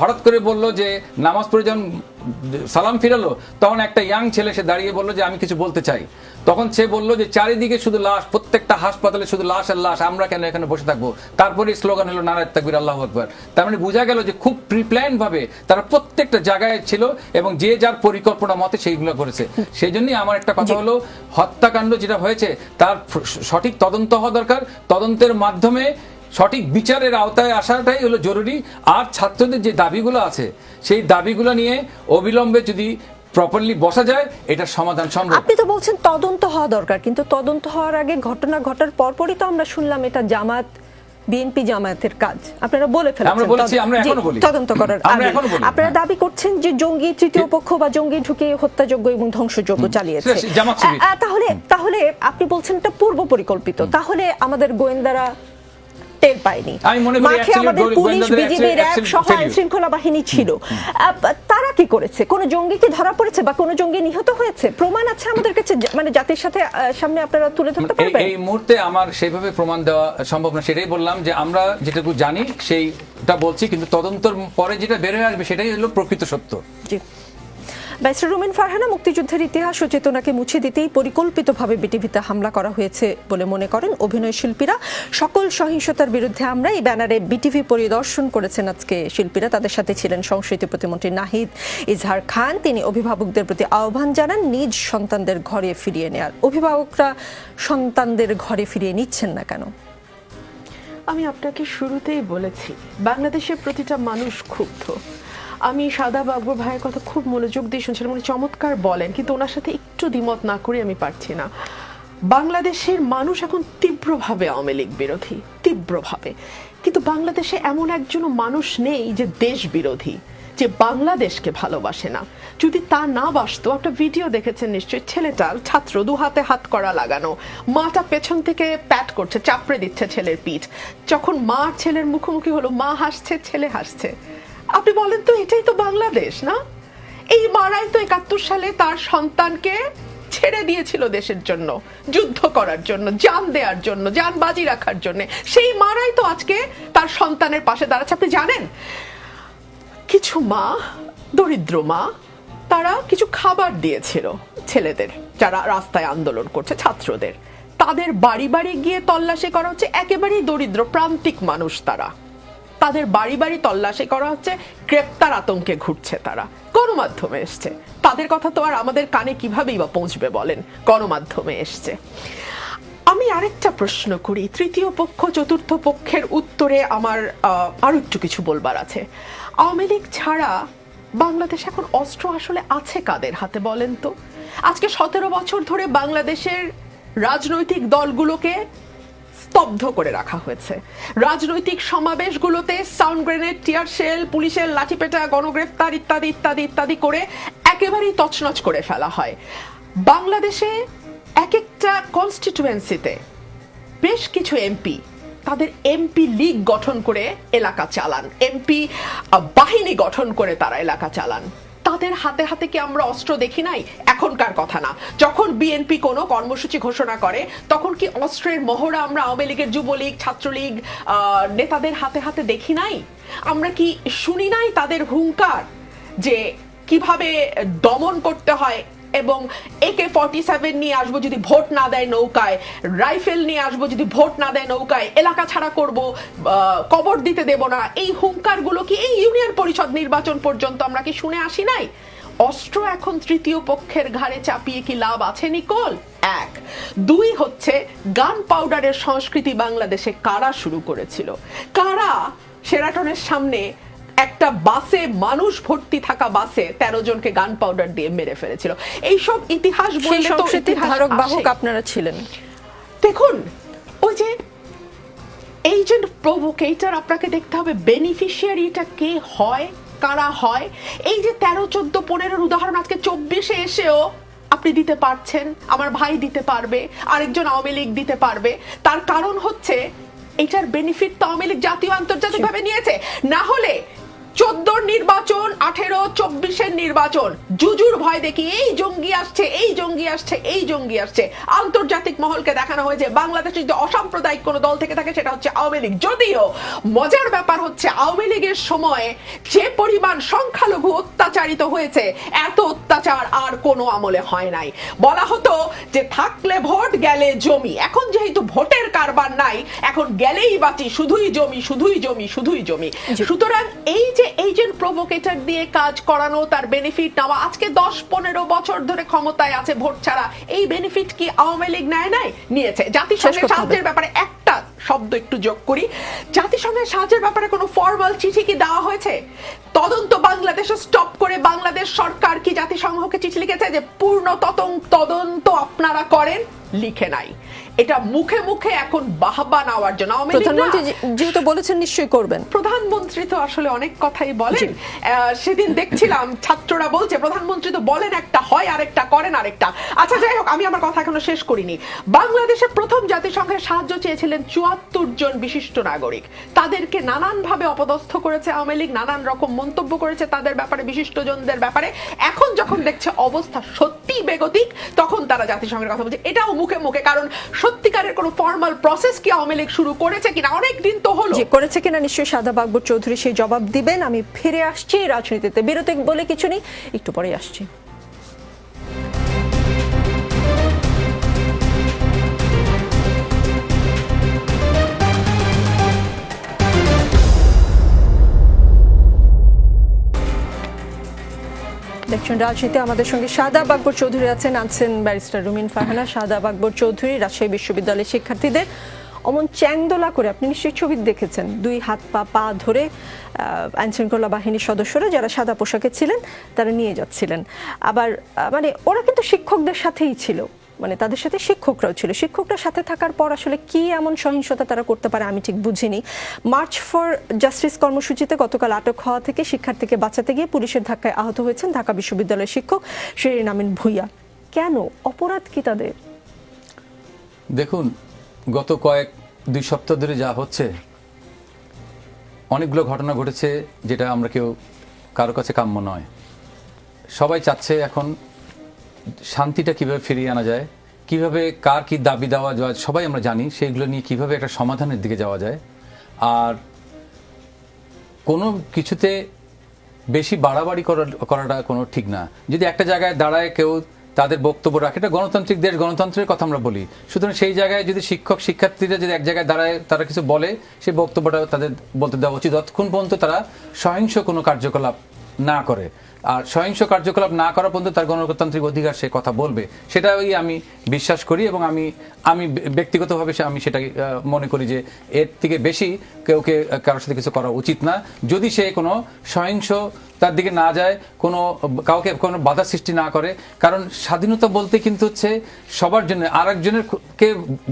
হঠাৎ করে বলল যে নামাজ পড়ে যখন সালাম ফিরালো, তখন একটা ইয়াং ছেলে সে দাঁড়িয়ে বললো যে আমি কিছু বলতে চাই। তখন সে বললো যে চারিদিকে শুধু লাশ, প্রত্যেকটা হাসপাতালে শুধু লাশ আর লাশ, আমরা কেন এখানে বসে থাকবো? তারপরে স্লোগান হলো নারায়ে তাকবীর, আল্লাহু আকবার। তার মানে বোঝা গেল যে খুব প্রিপ্ল্যান ভাবে তারা প্রত্যেকটা জায়গায় ছিল, এবং যে যার পরিকল্পনা মতে সেইগুলো করেছে। সেই জন্যই আমার একটা কথা হলো, হত্যাকাণ্ড যেটা হয়েছে তার সঠিক তদন্ত হওয়া দরকার, তদন্তের মাধ্যমে সঠিক বিচারের আওতায় আসাটাই হলো জরুরি। আর ছাত্রদের যে দাবিগুলো আছে, সেই দাবিগুলো নিয়ে অবিলম্বে যদি প্রপারলি বসা যায়, এটার সমাধান সম্ভব। আপনি তো বলছেন তদন্ত হওয়া দরকার, কিন্তু তদন্ত হওয়ার আগে ঘটনা ঘটার পরপরই তো আমরা শুনলাম এটা জামাত বিএনপি জামায়াতের কাজ। আপনারা বলে ফেলেছেন আমরা বলেছি, আমরা এখনো বলি, তদন্ত করার আমরা আগে এখনো বলি। আপনারা দাবি করছেন যে জঙ্গি তৃতীয় পক্ষ বা জঙ্গি ঢুকে হত্যাযোগ্য এবং ধ্বংসযোগ্য চালিয়েছে। জামাত শিবির। তাহলে আপনি বলছেন এটা পূর্ব পরিকল্পিত, তাহলে আমাদের গোয়েন্দারা টের পায়নি। আমি মনে করি মাঠে আমাদের পুলিশ, বিজিবি, র্যাব সহ আইন শৃঙ্খলা বাহিনী ছিল, তারা কি করেছে? কোন জঙ্গি কি ধরা পড়েছে বা কোন জঙ্গি নিহত হয়েছে? প্রমাণ আছে আমাদের কাছে, মানে জাতির সাথে সামনে আপনারা তুলে ধরতে পারবেন? এই মুহূর্তে আমার সেইভাবে প্রমাণ দেওয়া সম্ভব না, সেটাই বললাম যে আমরা যেটুকু জানি সেইটা বলছি, কিন্তু তদন্তর পরে যেটা বের হয়ে আসবে সেটাই হলো প্রকৃত সত্য। জি। ব্যারিস্টার রুমিন ফারহানা, মুক্তিযুদ্ধের ইতিহাস ও চেতনাকে মুছে দিতেই পরিকল্পিতভাবে বিটিভিতে হামলা করা হয়েছে বলে মনে করেন অভিনয় শিল্পীরা। সকল সহিংসতার বিরুদ্ধে আমরা এই ব্যানারে বিটিভি পরিদর্শন করেছেন আজকে শিল্পীরা। তাদের সাথে ছিলেন সংস্কৃতি প্রতিমন্ত্রী নাহিদ ইজহার খান। তিনি অভিভাবকদের প্রতি আহ্বান জানান নিজ সন্তানদের ঘরে ফিরিয়ে নেয়ার। অভিভাবকরা সন্তানদের ঘরে ফিরিয়ে নিচ্ছেন না কেন? আমি আপনাকে শুরুতেই বলেছি, বাংলাদেশের প্রতিটা মানুষ ক্ষুব্ধ। আমি সাদা বাবু ভাইয়ের কথা খুব মনোযোগ দিয়ে শুনছিলাম, উনি চমৎকার বলেন, কিন্তু ওনার সাথে একটু দ্বিমত না করে আমি পারছি না। বাংলাদেশের মানুষ এখন তীব্রভাবে আওয়ামী লীগ বিরোধী, তীব্রভাবে। কিন্তু বাংলাদেশে এমন একজন মানুষ নেই যে দেশ বিরোধী, যে বাংলাদেশকে ভালোবাসে না। যদি তা না বাসতো, একটা ভিডিও দেখেছেন নিশ্চয়ই, ছেলেটার ছাত্র দু হাতে হাত করা লাগানো, মাটা পেছন থেকে প্যাট করছে, চাপড়ে দিচ্ছে ছেলের পিঠ। যখন মা ছেলের মুখোমুখি হলো, মা হাসছে, ছেলে হাসছে। আপনি বলেন তো, এটাই তো বাংলাদেশ না? এই মারাই তো ৭১ সালে তার সন্তানকে ছেড়ে দিয়েছিল দেশের জন্য, যুদ্ধ করার জন্য, জান দেওয়ার জন্য, জান বাজি রাখার জন্য। সেই মারাই তো আজকে তার সন্তানের পাশে দাঁড়াচ্ছে। আপনি জানেন, কিছু মা, দরিদ্র মা, তারা কিছু খাবার দিয়েছিল ছেলেদের যারা রাস্তায় আন্দোলন করছে, ছাত্রদের। তাদের বাড়ি বাড়ি গিয়ে তল্লাশি করা হচ্ছে, একেবারেই দরিদ্র প্রান্তিক মানুষ তারা। তাদের বাড়ি বাড়ি তল্লাশি করা হচ্ছে, গ্রেপ্তার আতঙ্কে ঘুরছে তারা। গণমাধ্যমে এসছে, তাদের কথা তো আর আমাদের কানে কিভাবেই বা পৌঁছবে বলেন? গণমাধ্যমে এসছে। আমি আরেকটা প্রশ্ন করি, তৃতীয় পক্ষ চতুর্থ পক্ষের উত্তরে আমার আরো একটু কিছু বলবার আছে। আওয়ামী লীগ ছাড়া বাংলাদেশ এখন অস্ত্র আসলে আছে কাদের হাতে বলেন তো? আজকে 17 বছর ধরে বাংলাদেশের রাজনৈতিক দলগুলোকে স্তব্ধ করে রাখা হয়েছে। রাজনৈতিক সমাবেশগুলোতে সাউন্ড গ্রেনেড, টিয়ার শেল, পুলিশের লাঠিপেটা, গণগ্রেফতার ইত্যাদি ইত্যাদি ইত্যাদি করে একেবারেই তছনছ করে ফেলা হয়। বাংলাদেশে এক একটা কনস্টিটিউয়েন্সিতে বেশ কিছু এমপি তাদের এমপি লীগ গঠন করে এলাকা চালান, এমপি বাহিনী গঠন করে তারা এলাকা চালান। তাদের হাতে হাতে কি আমরা অস্ত্র দেখি নাই? এখনকার কথা না, যখন বিএনপি কোনো কর্মসূচি ঘোষণা করে তখন কি অস্ত্রের মহড়া আমরা আওয়ামী লীগের, যুবলীগ, ছাত্রলীগ নেতাদের হাতে হাতে দেখি নাই? আমরা কি শুনি নাই তাদের হুঙ্কার যে কিভাবে দমন করতে হয়? এবং AK-47 নিয়ে আসবো যদি ভোট না দেয় নৌকায়, রাইফেল নিয়ে আসবো যদি ভোট না দেয় নৌকায়, এলাকা ছাড়া করব, কবর দিতে দেব না। এই হুঙ্কারগুলো কি এই ইউনিয়ন পরিষদ নির্বাচন পর্যন্ত আমরা কি শুনে আসি নাই? অস্ত্র এখন তৃতীয় পক্ষের ঘাড়ে চাপিয়ে কি লাভ আছে নিকোল? এক। দুই হচ্ছে, গান পাউডারের সংস্কৃতি বাংলাদেশে কারা শুরু করেছিল? কারা শেরাটনের সামনে একটা বাসে, মানুষ ভর্তি থাকা বাসে 13 জনকে গান পাউডার দিয়ে মেরে ফেলেছিল? এইসব ইতিহাস বললে তো ধারক বাহক আপনারা ছিলেন। দেখুন, ওই যে এজেন্ট প্রভোকেটর, আপনাকে দেখতে হবে বেনিফিশিয়ারিটা কে হয়, কারা হয়। এই যে 13, 14, 15 উদাহরণ আজকে 24-এ এসেও আপনি দিতে পারছেন, আমার ভাই দিতে পারবে, আরেকজন আওয়ামী লীগ দিতে পারবে। তার কারণ হচ্ছে এটার বেনিফিট তো আওয়ামী লীগ জাতীয় আন্তর্জাতিক ভাবে নিয়েছে। না হলে 14 নির্বাচন, 18, 24-এর নির্বাচন জুজুর ভয় দেখি এই জঙ্গি আসছে, এই জঙ্গি আসছে, এই জঙ্গি আসছে, আন্তর্জাতিক মহলকে দেখানো হয়েছে বাংলাদেশে যদি অসাম্প্রদায়িক কোনো দল থেকে থাকে সেটা হচ্ছে আওয়ামী লীগ। যদিও মজার ব্যাপার হচ্ছে আওয়ামী লীগের সময়ে যে পরিমাণ সংখ্যালঘু অত্যাচারিত হয়েছে, এত অত্যাচার আর কোনো আমলে হয় নাই। বলা হতো যে থাকলে ভোট, গেলে জমি। এখন যেহেতু ভোটের কারবার নাই, এখন গেলেই বাঁচি, শুধুই জমি, শুধুই জমি, শুধুই জমি। সুতরাং এই যে এজেন্ট প্রভোকেটর দিয়ে কাজ করানো, তার বেনিফিট নেওয়া, আজকে 10-15 বছর ধরে ক্ষমতায় আছে ভোট ছাড়া, এই বেনিফিট কি আওয়ামী লীগ নেয় নাই? নিয়েছে। জাতিসংঘের সাহায্যের ব্যাপারে একটা শব্দ একটু যোগ করি, জাতিসংঘের সাহায্যের ব্যাপারে কোনো ফর্মাল চিঠি কি দেওয়া হয়েছে? তদন্ত বাংলাদেশে স্টপ করে করে বাংলাদেশ সরকার কি জাতিসংঘকে চিঠি লিখেছে যে পূর্ণ তদন্ত আপনারা করেন? লিখে নাই। এটা মুখে মুখে এখন বাহবা নেওয়ার জন্য প্রধানমন্ত্রী যেহেতু বলেছেন নিশ্চয়ই করবেন। প্রধানমন্ত্রী তো আসলে অনেক কথাই বলেন। সেদিন দেখছিলাম ছাত্ররা বলছে প্রধানমন্ত্রী তো বলেন একটা, হয় আরেকটা, করেন আরেকটা। আচ্ছা যাই হোক, আমি আমার কথা এখনো শেষ করিনি। বাংলাদেশে প্রথম জাতিসংঘের সাহায্য চেয়েছিলেন ৭৪ জন বিশিষ্ট নাগরিক। তাদেরকে নানানভাবে অপদস্থ করেছে আওয়ামী লীগ, নানান রকম মন্তব্য করেছে তাদের ব্যাপারে, বিশিষ্টজনদের ব্যাপারে। এখন যখন দেখছে অবস্থা সত্যি বেগতিক, তখন তারা জাতিসংঘের কথা বলছে, এটাও মুখে মুখে। কারণ সত্যিকারের কোনো ফর্মাল প্রসেস কি আওয়ামী লীগ শুরু করেছে কিনা, অনেক দিন তো হলো। যে করেছে কিনা নিশ্চয়ই শাহাদাব আকবর চৌধুরী সেই জবাব দিবেন। আমি ফিরে আসছি রাজনীতিতে, বিরতি বলে কিছু নেই, একটু পরে আসছি। দেখছেন রাজনীতি, আমাদের সঙ্গে শাহাদাব আকবর চৌধুরী আছেন ব্যারিস্টার রুমিন ফারহানা। শাহাদাব আকবর চৌধুরী রাজশাহী বিশ্ববিদ্যালয়ের শিক্ষার্থীদের অমন চ্যাংদোলা করে, আপনি নিশ্চয়ই ছবি দেখেছেন, দুই হাত পা ধরে আইনশৃঙ্খলা বাহিনীর সদস্যরা যারা সাদা পোশাকে ছিলেন তারা নিয়ে যাচ্ছিলেন। আবার মানে ওরা কিন্তু শিক্ষকদের সাথেই ছিল, মানে তাদের সাথে শিক্ষকরাও ছিল। শিক্ষকরা সাথে থাকার পর আসলে কি এমন সহিংসতা তারা করতে পারে আমি ঠিক বুঝিনি। মার্চ ফর জাস্টিস কর্মসূচিতে গতকাল আটক হওয়া থেকে শিক্ষার্থীকে বাঁচাতে গিয়ে পুলিশের ধাক্কায় আহত হয়েছেন ঢাকা বিশ্ববিদ্যালয়ের শিক্ষক শিরিন আমিন ভূঁইয়া। কেন, অপরাধ কি তাদের? দেখুন, গত দুই সপ্তাহ ধরে যা হচ্ছে, অনেকগুলো ঘটনা ঘটেছে যেটা আমরা কেউ কারো কাছে কাম্য নয়। সবাই চাচ্ছে এখন শান্তিটা কিভাবে ফিরিয়ে আনা যায়, কিভাবে কার কি দাবি দেওয়া যায় সবাই আমরা জানি, সেইগুলো নিয়ে কিভাবে একটা সমাধানের দিকে যাওয়া যায়। আর কোনো কিছুতে বেশি বাড়াবাড়ি করাটা কোনো ঠিক না। যদি একটা জায়গায় দাঁড়ায় কেউ তাদের বক্তব্য রাখে, এটা গণতান্ত্রিক দেশ, গণতন্ত্রের কথা আমরা বলি, সুতরাং সেই জায়গায় যদি শিক্ষার্থীরা যদি এক জায়গায় দাঁড়ায় তারা কিছু বলে, সেই বক্তব্যটা তাদের বলতে দেওয়া উচিত, যতক্ষণ পর্যন্ত তারা সহিংস কোনো কার্যকলাপ না করে। আর সহিংস কার্যকলাপ না করা পর্যন্ত তার গণতান্ত্রিক অধিকার সে কথা বলবে, সেটাই আমি বিশ্বাস করি। এবং আমি ব্যক্তিগতভাবে আমি সেটা মনে করি যে এর থেকে বেশি কেউকে কারোর সাথে কিছু করা উচিত না, যদি সে কোনো সহিংস তার দিকে না যায়, কাউকে কোনো বাধা সৃষ্টি না করে। কারণ স্বাধীনতা বলতে কিন্তু হচ্ছে সবার জন্য, আরেকজনের কে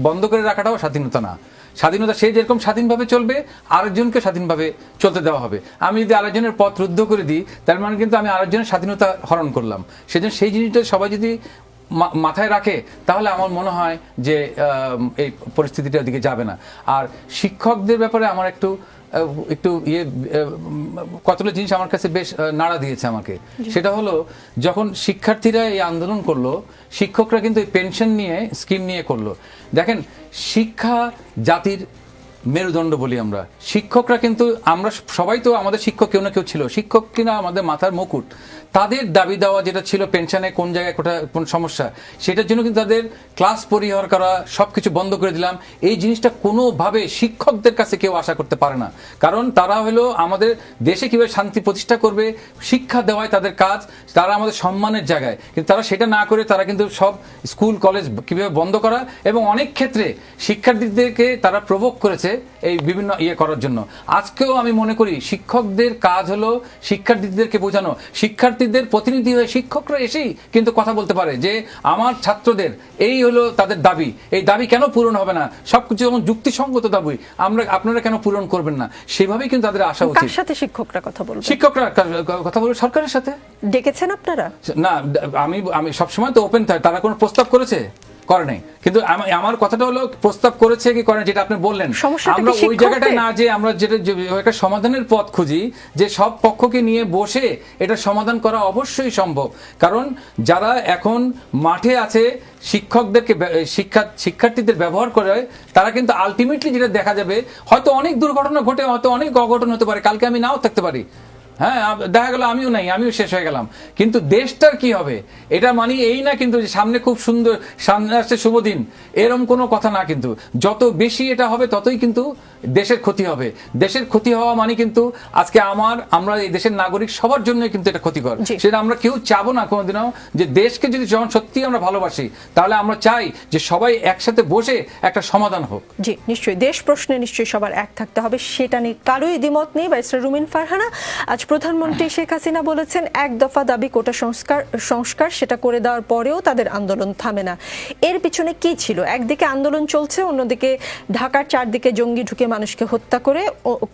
বন্ধ করে রাখাটাও স্বাধীনতা না। স্বাধীনতা সে যেরকম স্বাধীনভাবে চলবে, আরেকজনকে স্বাধীনভাবে চলতে দেওয়া হবে। আমি যদি আরেকজনের পথ রুদ্ধ করে দিই, তার মানে কিন্তু আমি আরেকজনের স্বাধীনতা হরণ করলাম। সেজন্য সেই জিনিসটা সবাই যদি মাথায় রাখে, তাহলে আমার মনে হয় যে এই পরিস্থিতিটা ওদিকে যাবে না। আর শিক্ষকদের ব্যাপারে আমার একটু কতগুলো জিনিস আমার কাছে বেশ নাড়া দিয়েছে আমাকে। সেটা হলো, যখন শিক্ষার্থীরা এই আন্দোলন করলো, শিক্ষকরা কিন্তু এই পেনশন নিয়ে স্কিম নিয়ে করলো। দেখেন, শিক্ষা জাতির মেরুদণ্ড বলি আমরা। শিক্ষকরা কিন্তু, আমরা সবাই তো আমাদের শিক্ষক কেউ না কেউ ছিল, শিক্ষক কিনা আমাদের মাথার মুকুট। তাদের দাবি দেওয়া যেটা ছিল পেনশনে কোন জায়গায় কোন সমস্যা, সেটার জন্য কিন্তু তাদের ক্লাস পরিহার করা, সবকিছু বন্ধ করে দিলাম। এই জিনিসটা কোনোভাবে শিক্ষকদের কাছে কেউ আশা করতে পারে না, কারণ তারা হলো আমাদের দেশে কিভাবে শান্তি প্রতিষ্ঠা করবে, শিক্ষা দেওয়াই তাদের কাজ। তারা আমাদের সম্মানের জায়গায়, কিন্তু তারা সেটা না করে তারা কিন্তু সব স্কুল কলেজ কিভাবে বন্ধ করা, এবং অনেক ক্ষেত্রে শিক্ষার্থীদেরকে তারা প্রভোগ করেছে এই বিভিন্ন করার জন্য। আজকেও আমি মনে করি শিক্ষকদের কাজ হলো শিক্ষার্থীদেরকে বোঝানো, শিক্ষার্থীদের প্রতিনিধি হয়ে শিক্ষকরা এসেই কিন্তু কথা বলতে পারে যে আমার ছাত্রদের এই হলো তাদের দাবি, এই দাবি কেন পূরণ হবে না, সবকিছু যেমন যুক্তিসঙ্গত দাবি আপনারা কেন পূরণ করবেন না, সেভাবেই কিন্তু তাদের আসা উচিত। কার সাথে শিক্ষকরা কথা বলবে? শিক্ষকরা কথা বলবে সরকারের সাথে। ডেকেছেন আপনারা? না, আমি সবসময় তো ওপেন থাকি। তারা কোনো প্রস্তাব করেছে? করে নাই। কিন্তু আমার কথাটা হলো, প্রস্তাব করেছে কি করেন, যেটা আপনি বললেন, আমরা ওই জায়গাটা না যে আমরা যেটা একটা সমাধানের পথ খুঁজি, যে সব পক্ষকে নিয়ে বসে এটা সমাধান করা অবশ্যই সম্ভব। কারণ যারা এখন মাঠে আছে শিক্ষকদেরকে শিক্ষার্থীদের ব্যবহার করে, তারা কিন্তু আলটিমেটলি যেটা দেখা যাবে, হয়তো অনেক দুর্ঘটনা ঘটে, হয়তো অনেক অঘটন হতে পারে, কালকে আমি নাও থাকতে পারি, হ্যাঁ, দেখা গেল আমিও নাই, আমিও শেষ হয়ে গেলাম, কিন্তু দেশটার কি হবে এটা মানে এই না কিন্তু যে সামনে খুব সুন্দর, সামনে আসছে শুভ দিন, এরকম কোনো কথা না। কিন্তু যত বেশি এটা হবে ততই কিন্তু দেশের ক্ষতি হবে। দেশের ক্ষতি হওয়া মানে কিন্তু আজকে আমরা এই দেশের নাগরিক সবার জন্য কিন্তু এটা ক্ষতিকর। সেটা আমরা কেউ চাবো না কোনোদিনও, যে দেশকে যদি যখন সত্যি আমরা ভালোবাসি, তাহলে আমরা চাই যে সবাই একসাথে বসে একটা সমাধান হোক। জি, নিশ্চয়ই দেশ প্রশ্নে নিশ্চয়ই সবার এক থাকতে হবে, সেটা নিয়ে কারোই দ্বিমত নেই। ব্যারিস্টার রুমিন ফারহানা, আজ প্রধানমন্ত্রী শেখ হাসিনা বলেছেন এক দফা দাবি কোটা সংস্কার সেটা করে দেওয়ার পরেও তাদের আন্দোলন থামে না। এর পিছনে কি ছিল? একদিকে আন্দোলন চলছে, অন্যদিকে ঢাকার চারদিকে জঙ্গি ঢুকে মানুষকে হত্যা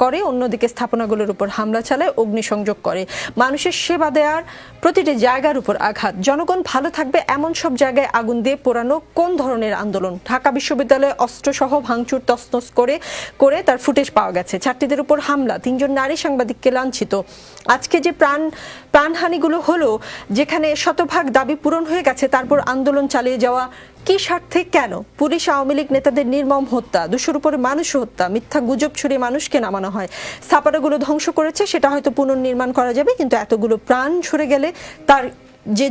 করে অন্যদিকে স্থাপনাগুলোর উপর হামলা চালায়, অগ্নিসংযোগ করে, মানুষের সেবা দেওয়ার প্রতিটি জায়গার উপর আঘাত। জনগণ ভালো থাকবে এমন সব জায়গায় আগুন দিয়ে পোড়ানো কোন ধরনের আন্দোলন? ঢাকা বিশ্ববিদ্যালয়ে অস্ত্রসহ ভাঙচুর তছনছ করে তার ফুটেজ পাওয়া গেছে। ছাত্রীদের উপর হামলা, 3 জন নারী সাংবাদিককে লাঞ্ছিত। আজকে যে প্রাণহানিগুলো হলো, যেখানে শতভাগ দাবি পূরণ হয়ে গেছে, তারপর আন্দোলন চালিয়ে যাওয়া কি স্বার্থে? কেন? পুলিশ আওয়ামী লীগ নেতাদের নির্মম হত্যা, 200-র উপরে মানুষ হত্যা, মিথ্যা গুজব ছড়িয়ে মানুষকে নামানো হয়। স্থাপনাগুলো ধ্বংস করেছে, সেটা হয়তো পুনর্নির্মাণ করা যাবে, কিন্তু এতগুলো প্রাণ ঝরে গেলে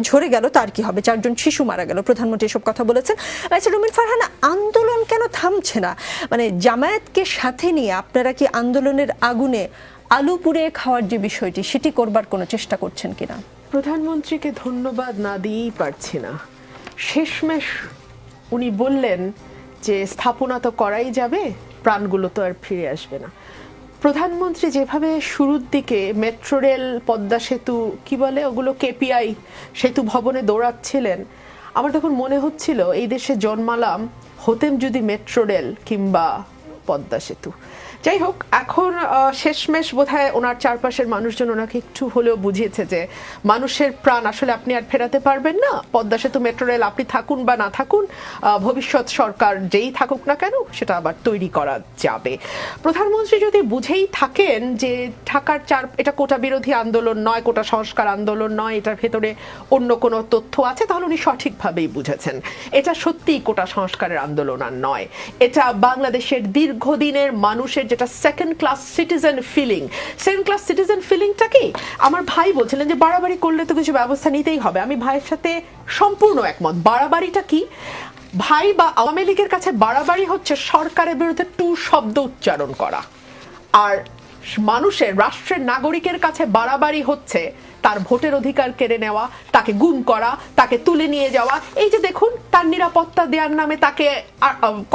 ঝরে গেল তার কি হবে? 4 জন শিশু মারা গেল। প্রধানমন্ত্রী এসব কথা বলেছেন। আচ্ছা রুমিন ফারহানা, আন্দোলন কেন থামছে না? মানে জামায়াতকে সাথে নিয়ে আপনারা কি আন্দোলনের আগুনে আলু পুড়িয়ে খাওয়ার যে বিষয়টি, সেটি করবার কোনো চেষ্টা করছেন কিনা? প্রধানমন্ত্রীকে ধন্যবাদ না দিয়েই পারছি না। শেষমেশ উনি বললেন যে স্থাপনা তো করাই যাবে, প্রাণগুলো তো আর ফিরে আসবে না। প্রধানমন্ত্রী যেভাবে শুরুর দিকে মেট্রো রেল, পদ্মা সেতু, কি বলে ওগুলো, কেপিআই সেতু ভবনে দৌড়াচ্ছিলেন, আমার তখন মনে হচ্ছিল এই দেশে জন্মালাম হতেম যদি মেট্রো রেল কিংবা পদ্মা সেতু। যাই হোক, এখন শেষমেশ বোধহয় ওনার চারপাশের মানুষজন ওনাকে একটু হলেও বুঝিয়েছে যে মানুষের প্রাণ আসলে আপনি আর ফেরাতে পারবেন না। পদ্মা সেতু, মেট্রো রেল আপনি থাকুন বা না থাকুন, ভবিষ্যৎ সরকার যেই থাকুক না কেন, সেটা আবার তৈরি করা যাবে। প্রধানমন্ত্রী যদি বুঝেই থাকেন যে ঢাকার এটা কোটা বিরোধী আন্দোলন নয়, কোটা সংস্কার আন্দোলন নয়, এটার ভেতরে অন্য কোনো তথ্য আছে, তাহলে উনি সঠিকভাবেই বুঝেছেন এটা সত্যিই কোটা সংস্কারের আন্দোলন আর নয়। এটা বাংলাদেশের দীর্ঘদিনের মানুষের যেটা second class citizen feeling. Second class citizen ফিলিংটা কি? আমার ভাই বলছিলেন যে বাড়াবাড়ি করলে তো কিছু ব্যবস্থা নিতেই হবে। আমি ভাইয়ের সাথে সম্পূর্ণ একমত। বাড়াবাড়িটা কি? ভাই বা আওয়ামী লীগের কাছে বাড়াবাড়ি হচ্ছে সরকারের বিরুদ্ধে টু শব্দ উচ্চারণ করা, আর মানুষের, রাষ্ট্রের নাগরিকের কাছে বাড়াবাড়ি হচ্ছে তার ভোটের অধিকার কেড়ে নেওয়া, তাকে গুম করা, তাকে তুলে নিয়ে যাওয়া। এই যে দেখুন, তার নিরাপত্তা দেওয়ার নামে তাকে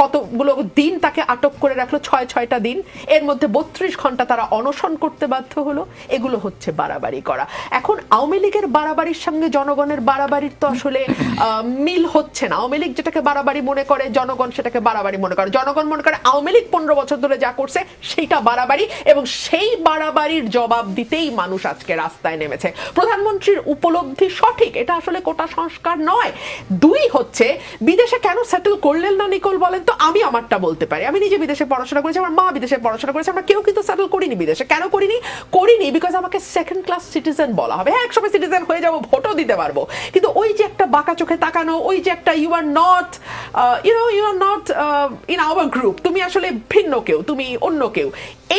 কতগুলো দিন তাকে আটক করে রাখলো, 6টা দিন, এর মধ্যে 32 ঘন্টা তারা অনশন করতে বাধ্য হলো। এগুলো হচ্ছে বাড়াবাড়ি করা। এখন আওয়ামী লীগের বাড়াবাড়ির সঙ্গে জনগণের বাড়াবাড়ির তো আসলে মিল হচ্ছে না। আওয়ামী লীগ যেটাকে বাড়াবাড়ি মনে করে, জনগণ সেটাকে বাড়াবাড়ি মনে করে। জনগণ মনে করে আওয়ামী লীগ 15 বছর ধরে যা করছে সেইটা বাড়াবাড়ি, এবং সেই বাড়াবাড়ির জবাব দিতেই মানুষ আজকে রাস্তায় নেমেছে। প্রধানমন্ত্রীর উপলব্ধি সঠিক, এটা আসলে কোটা সংস্কার নয়। 2 হচ্ছে, বিদেশে কেন সেটেল করলেন না নিকোল বলেন তো? আমি আমারটা বলতে পারি। আমি নিজে বিদেশে পড়াশোনা করেছি, আমার মা বিদেশে পড়াশোনা করেছে, আমরা কেউ কিন্তু সেটেল করিনি বিদেশে। কেন করিনি বিকজ আমাকে সেকেন্ড ক্লাস সিটিজেন বলা হবে। হ্যাঁ, একসময় সিটিজেন হয়ে যাবো, ভোটও দিতে পারবো, কিন্তু ওই যে একটা বাঁকা চোখে তাকানো, ওই যে একটা you are not in our group, তুমি আসলে ভিন্ন কেউ, তুমি অন্য কেউ,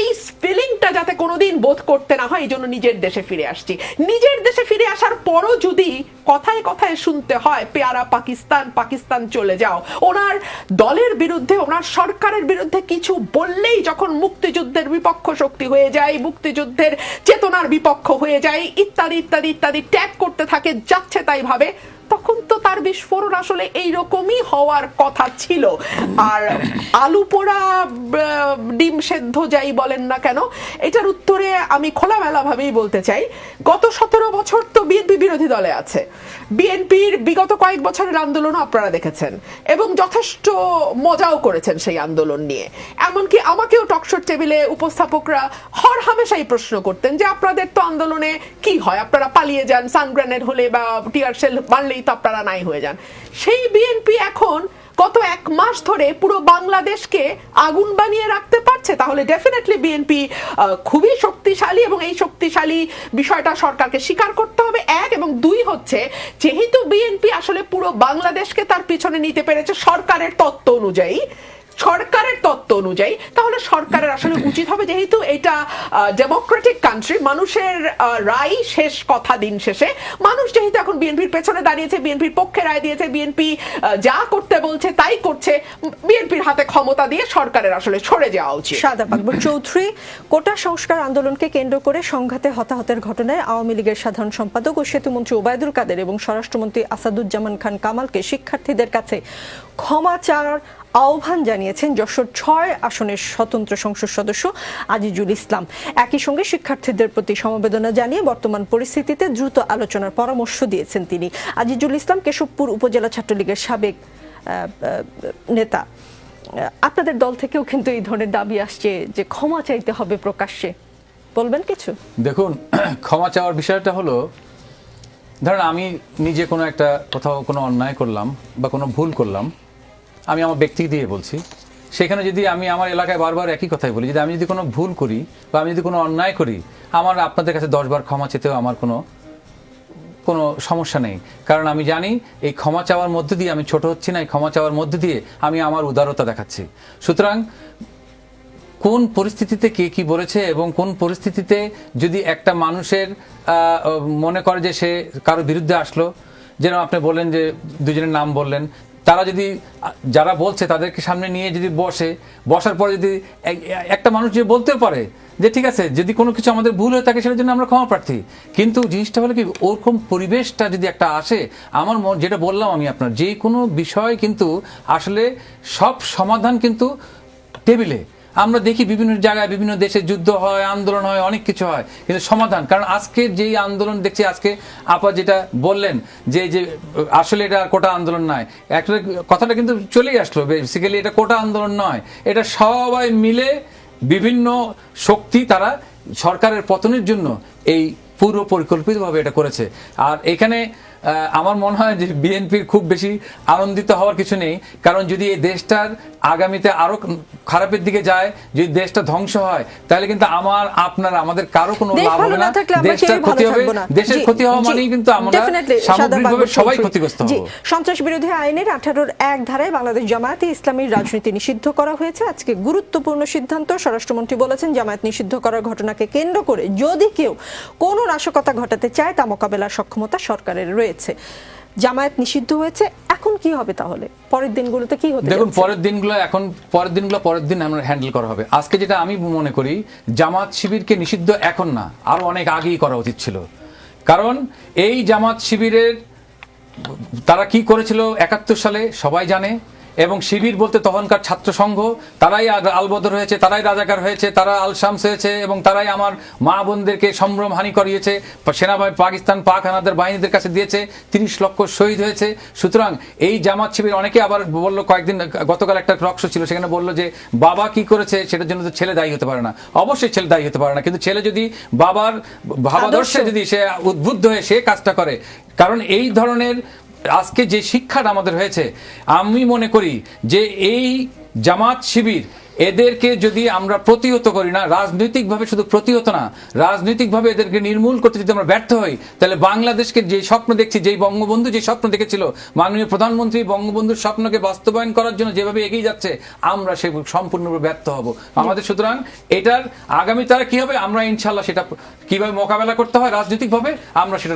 এই ফিলিংটা যাতে কোনোদিন বোধ করতে না হয়, এই জন্য নিজের দেশে ফিরে আসছি। নিজের দেশে ফিরে আসার পরও যদি কথায় কথায় শুনতে হয় পেয়ারা পাকিস্তান, পাকিস্তান চলে যাও, ওনার দলের বিরুদ্ধে, ওনার সরকারের বিরুদ্ধে কিছু বললেই যখন মুক্তিযুদ্ধের বিপক্ষ শক্তি হয়ে যায়, মুক্তিযুদ্ধের চেতনার বিপক্ষ হয়ে যায়, ইত্যাদি ইত্যাদি ইত্যাদি ট্যাগ করতে থাকে, যাচ্ছে তাই ভাবে, তখন তো তার বিস্ফোরণ আসলে এইরকমই হওয়ার কথা ছিল। আর আলু পোড়া, ডিম সেদ্ধ যাই বলেন না কেন, এটার উত্তরে আমি খোলামেলা ভাবেই বলতে চাই, গত 17 বছর তো বিএনপি বিরোধী দলে আছে। বিএনপির বিগত কয়েক বছরের আন্দোলনও আপনারা দেখেছেন এবং যথেষ্ট মজাও করেছেন সেই আন্দোলন নিয়ে। এমনকি আমাকেও টকশোর টেবিলে উপস্থাপকরা হর হামেশাই প্রশ্ন করতেন যে আপনাদের তো আন্দোলনে কি হয়, আপনারা পালিয়ে যান, সান গ্রেনেড হলে বা টিয়ার শেল মারলেই তো আপনারা নাই হয়ে যান। সেই বিএনপি এখন গত 1 মাস ধরে পুরো বাংলাদেশকে আগুন বানিয়ে রাখতে পারছে, তাহলে ডেফিনেটলি বিএনপি খুবই শক্তিশালী, এবং এই শক্তিশালী বিষয়টা সরকারকে স্বীকার করতে হবে, 1। এবং 2 হচ্ছে, যেহেতু বিএনপি আসলে পুরো বাংলাদেশকে তার পিছনে নিতে পেরেছে সরকারের তত্ত্ব অনুযায়ী, তাহলে সরকারের আসলে উচিত হবে, যেহেতু এটা ডেমোক্রেটিক কান্ট্রি, মানুষের রায় শেষ কথা দিন শেষে, মানুষ যেহেতু এখন বিএনপির পেছনে দাঁড়িয়েছে, বিএনপির পক্ষে রায় দিয়েছে, বিএনপি যা করতে বলছে তাই করছে, বিএনপির হাতে ক্ষমতা দিয়ে সরকারের আসলে সরে যাওয়া উচিত। শাহাদাত আকবর চৌধুরী, কোটা সংস্কার আন্দোলনকে কেন্দ্র করে সংঘাতে হতাহতের ঘটনায় আওয়ামী লীগের সাধারণ সম্পাদক ও সেতুমন্ত্রী ওবায়দুল কাদের এবং স্বরাষ্ট্রমন্ত্রী আসাদুজ্জামান খান কামালকে শিক্ষার্থীদের কাছে ক্ষমা চাওয়ার আহ্বান জানিয়েছেন যশোর ৬ আসনের স্বতন্ত্র সংসদ সদস্য আজিজুল ইসলাম। একই সঙ্গে শিক্ষার্থীদের প্রতি সমবেদনা জানিয়ে বর্তমান পরিস্থিতিতে দ্রুত আলোচনার পরামর্শ দিয়েছেন তিনি। আজিজুল ইসলাম কেশবপুর উপজেলা ছাত্রলীগের সাবেক নেতা। আপনাদের দল থেকেও কিন্তু এই ধরনের দাবি আসছে যে ক্ষমা চাইতে হবে প্রকাশ্যে, বলবেন কিছু? দেখুন, ক্ষমা চাওয়ার বিষয়টা হলো, ধরেন আমি নিজে কোনো একটা কোথাও কোনো অন্যায় করলাম বা কোনো ভুল করলাম, আমি আমার ব্যক্তি দিয়ে বলছি, সেখানে যদি আমি আমার এলাকায় বারবার একই কথাই বলি, যদি আমি যদি কোনো ভুল করি বা আমি যদি কোনো অন্যায় করি, আমার আপনাদের কাছে 10 বার ক্ষমা চেতেও আমার কোনো সমস্যা নেই। কারণ আমি জানি এই ক্ষমা চাওয়ার মধ্যে দিয়ে আমি ছোট হচ্ছি না, এই ক্ষমা চাওয়ার মধ্যে দিয়ে আমি আমার উদারতা দেখাচ্ছি। সুতরাং কোন পরিস্থিতিতে কে কি বলেছে এবং কোন পরিস্থিতিতে যদি একটা মানুষের মনে করে যে সে কারো বিরুদ্ধে আসলো, যেরকম আপনি বললেন যে দুজনের নাম বললেন, তারা যদি যারা বলছে তাদেরকে সামনে নিয়ে যদি বসার পরে যদি একটা মানুষ যে বলতেও পারে যে ঠিক আছে, যদি কোনো কিছু আমাদের ভুল হয়ে থাকে সেটার জন্য আমরা ক্ষমা প্রার্থী, কিন্তু জিনিসটা হলো কি, ওরকম পরিবেশটা যদি একটা আসে, আমার যেটা বললাম আমি আপনার, যে কোনো বিষয় কিন্তু আসলে সব সমাধান কিন্তু টেবিলে। আমরা দেখি বিভিন্ন জায়গায় বিভিন্ন দেশে যুদ্ধ হয়, আন্দোলন হয়, অনেক কিছু হয়, কিন্তু সমাধান, কারণ আজকে যেই আন্দোলন দেখছি, আজকে আপা যেটা বললেন যে আসলে এটা কোটা আন্দোলন নয়, একটা কথাটা কিন্তু চলেই আসলো, বেসিক্যালি এটা কোটা আন্দোলন নয়, এটা সবাই মিলে বিভিন্ন শক্তি তারা সরকারের পতনের জন্য এই পূর্ব পরিকল্পিতভাবে এটা করেছে। আর এখানে আমার মনে হয় যে বিএনপির খুব বেশি আনন্দিত হওয়ার কিছু নেই, কারণ যদি এই দেশটার আগামীতে আরো খারাপের দিকে যায়, যদি দেশটা ধ্বংস হয়, তাহলে কিন্তু আমাদের কারো কোনো লাভ হবে না, দেশটার ক্ষতি হবে। দেশের ক্ষতি হওয়া মানেই কিন্তু আমরা সামগ্রিকভাবে সবাই ক্ষতিগ্রস্ত হব। সন্ত্রাস বিরোধী আইনের 18-র 1 ধারায় বাংলাদেশ জামায়াতে ইসলামীর রাজনীতি নিষিদ্ধ করা হয়েছে। আজকে গুরুত্বপূর্ণ সিদ্ধান্ত। স্বরাষ্ট্রমন্ত্রী বলেছেন, জামায়াত নিষিদ্ধ করার ঘটনাকে কেন্দ্র করে যদি কেউ কোনো নাশকতা ঘটাতে চায়, তা মোকাবেলার সক্ষমতা সরকারের রয়েছে। জামায়াত নিষিদ্ধ হয়েছে, এখন কি হবে তাহলে? পরের দিনগুলোতে কি হতে? দেখুন, পরের দিন আমরা হ্যান্ডেল করা হবে। আজকে যেটা আমি মনে করি, জামাত শিবিরকে নিষিদ্ধ এখন না, আরো অনেক আগেই করা উচিত ছিল। কারণ এই জামাত শিবিরের তারা কি করেছিল 71 সালে সবাই জানে, এবং শিবির বলতে তখনকার ছাত্র সংঘ, তারাই আলবদর হয়েছে, তারাই রাজাকার হয়েছে, তারা আল শামস হয়েছে, এবং তারাই আমার মা বোনদেরকে সম্ভ্রম হানি করিয়েছে, সেনাবাহিনী পাকিস্তান পাক হানাদার বাহিনীদের কাছে দিয়েছে, 30 লক্ষ শহীদ হয়েছে। সুতরাং এই জামাত শিবির, অনেকে আবার বললো, কয়েকদিন গতকাল একটা টক শো ছিল, সেখানে বললো যে বাবা কি করেছে সেটার জন্য তো ছেলে দায়ী হতে পারে না। অবশ্যই ছেলে দায়ী হতে পারে না, কিন্তু ছেলে যদি বাবার ভাবাদর্শে যদি সে উদ্বুদ্ধ হয়ে সে কাজটা করে, কারণ এই ধরনের আজকে যে শিক্ষাটা আমাদের হয়েছে, আমি মনে করি যে এই জামাত শিবির, এদেরকে যদি আমরা প্রতিহত করি না, রাজনৈতিকভাবে, শুধু প্রতিহত না, রাজনৈতিকভাবে এদেরকে নির্মূল করতে যদি আমরা ব্যর্থ হই, তাহলে বাংলাদেশকে যে স্বপ্ন দেখছি, যেই বঙ্গবন্ধু যে স্বপ্ন দেখেছিল, মাননীয় প্রধানমন্ত্রী বঙ্গবন্ধুর স্বপ্নকে বাস্তবায়ন করার জন্য যেভাবে এগিয়ে যাচ্ছে, আমরা সে সম্পূর্ণরূপে ব্যর্থ হব আমাদের। সুতরাং এটার আগামী তারা কি হবে, আমরা ইনশাআল্লাহ সেটা কিভাবে মোকাবেলা করতে হয় রাজনৈতিকভাবে, আমরা সেটা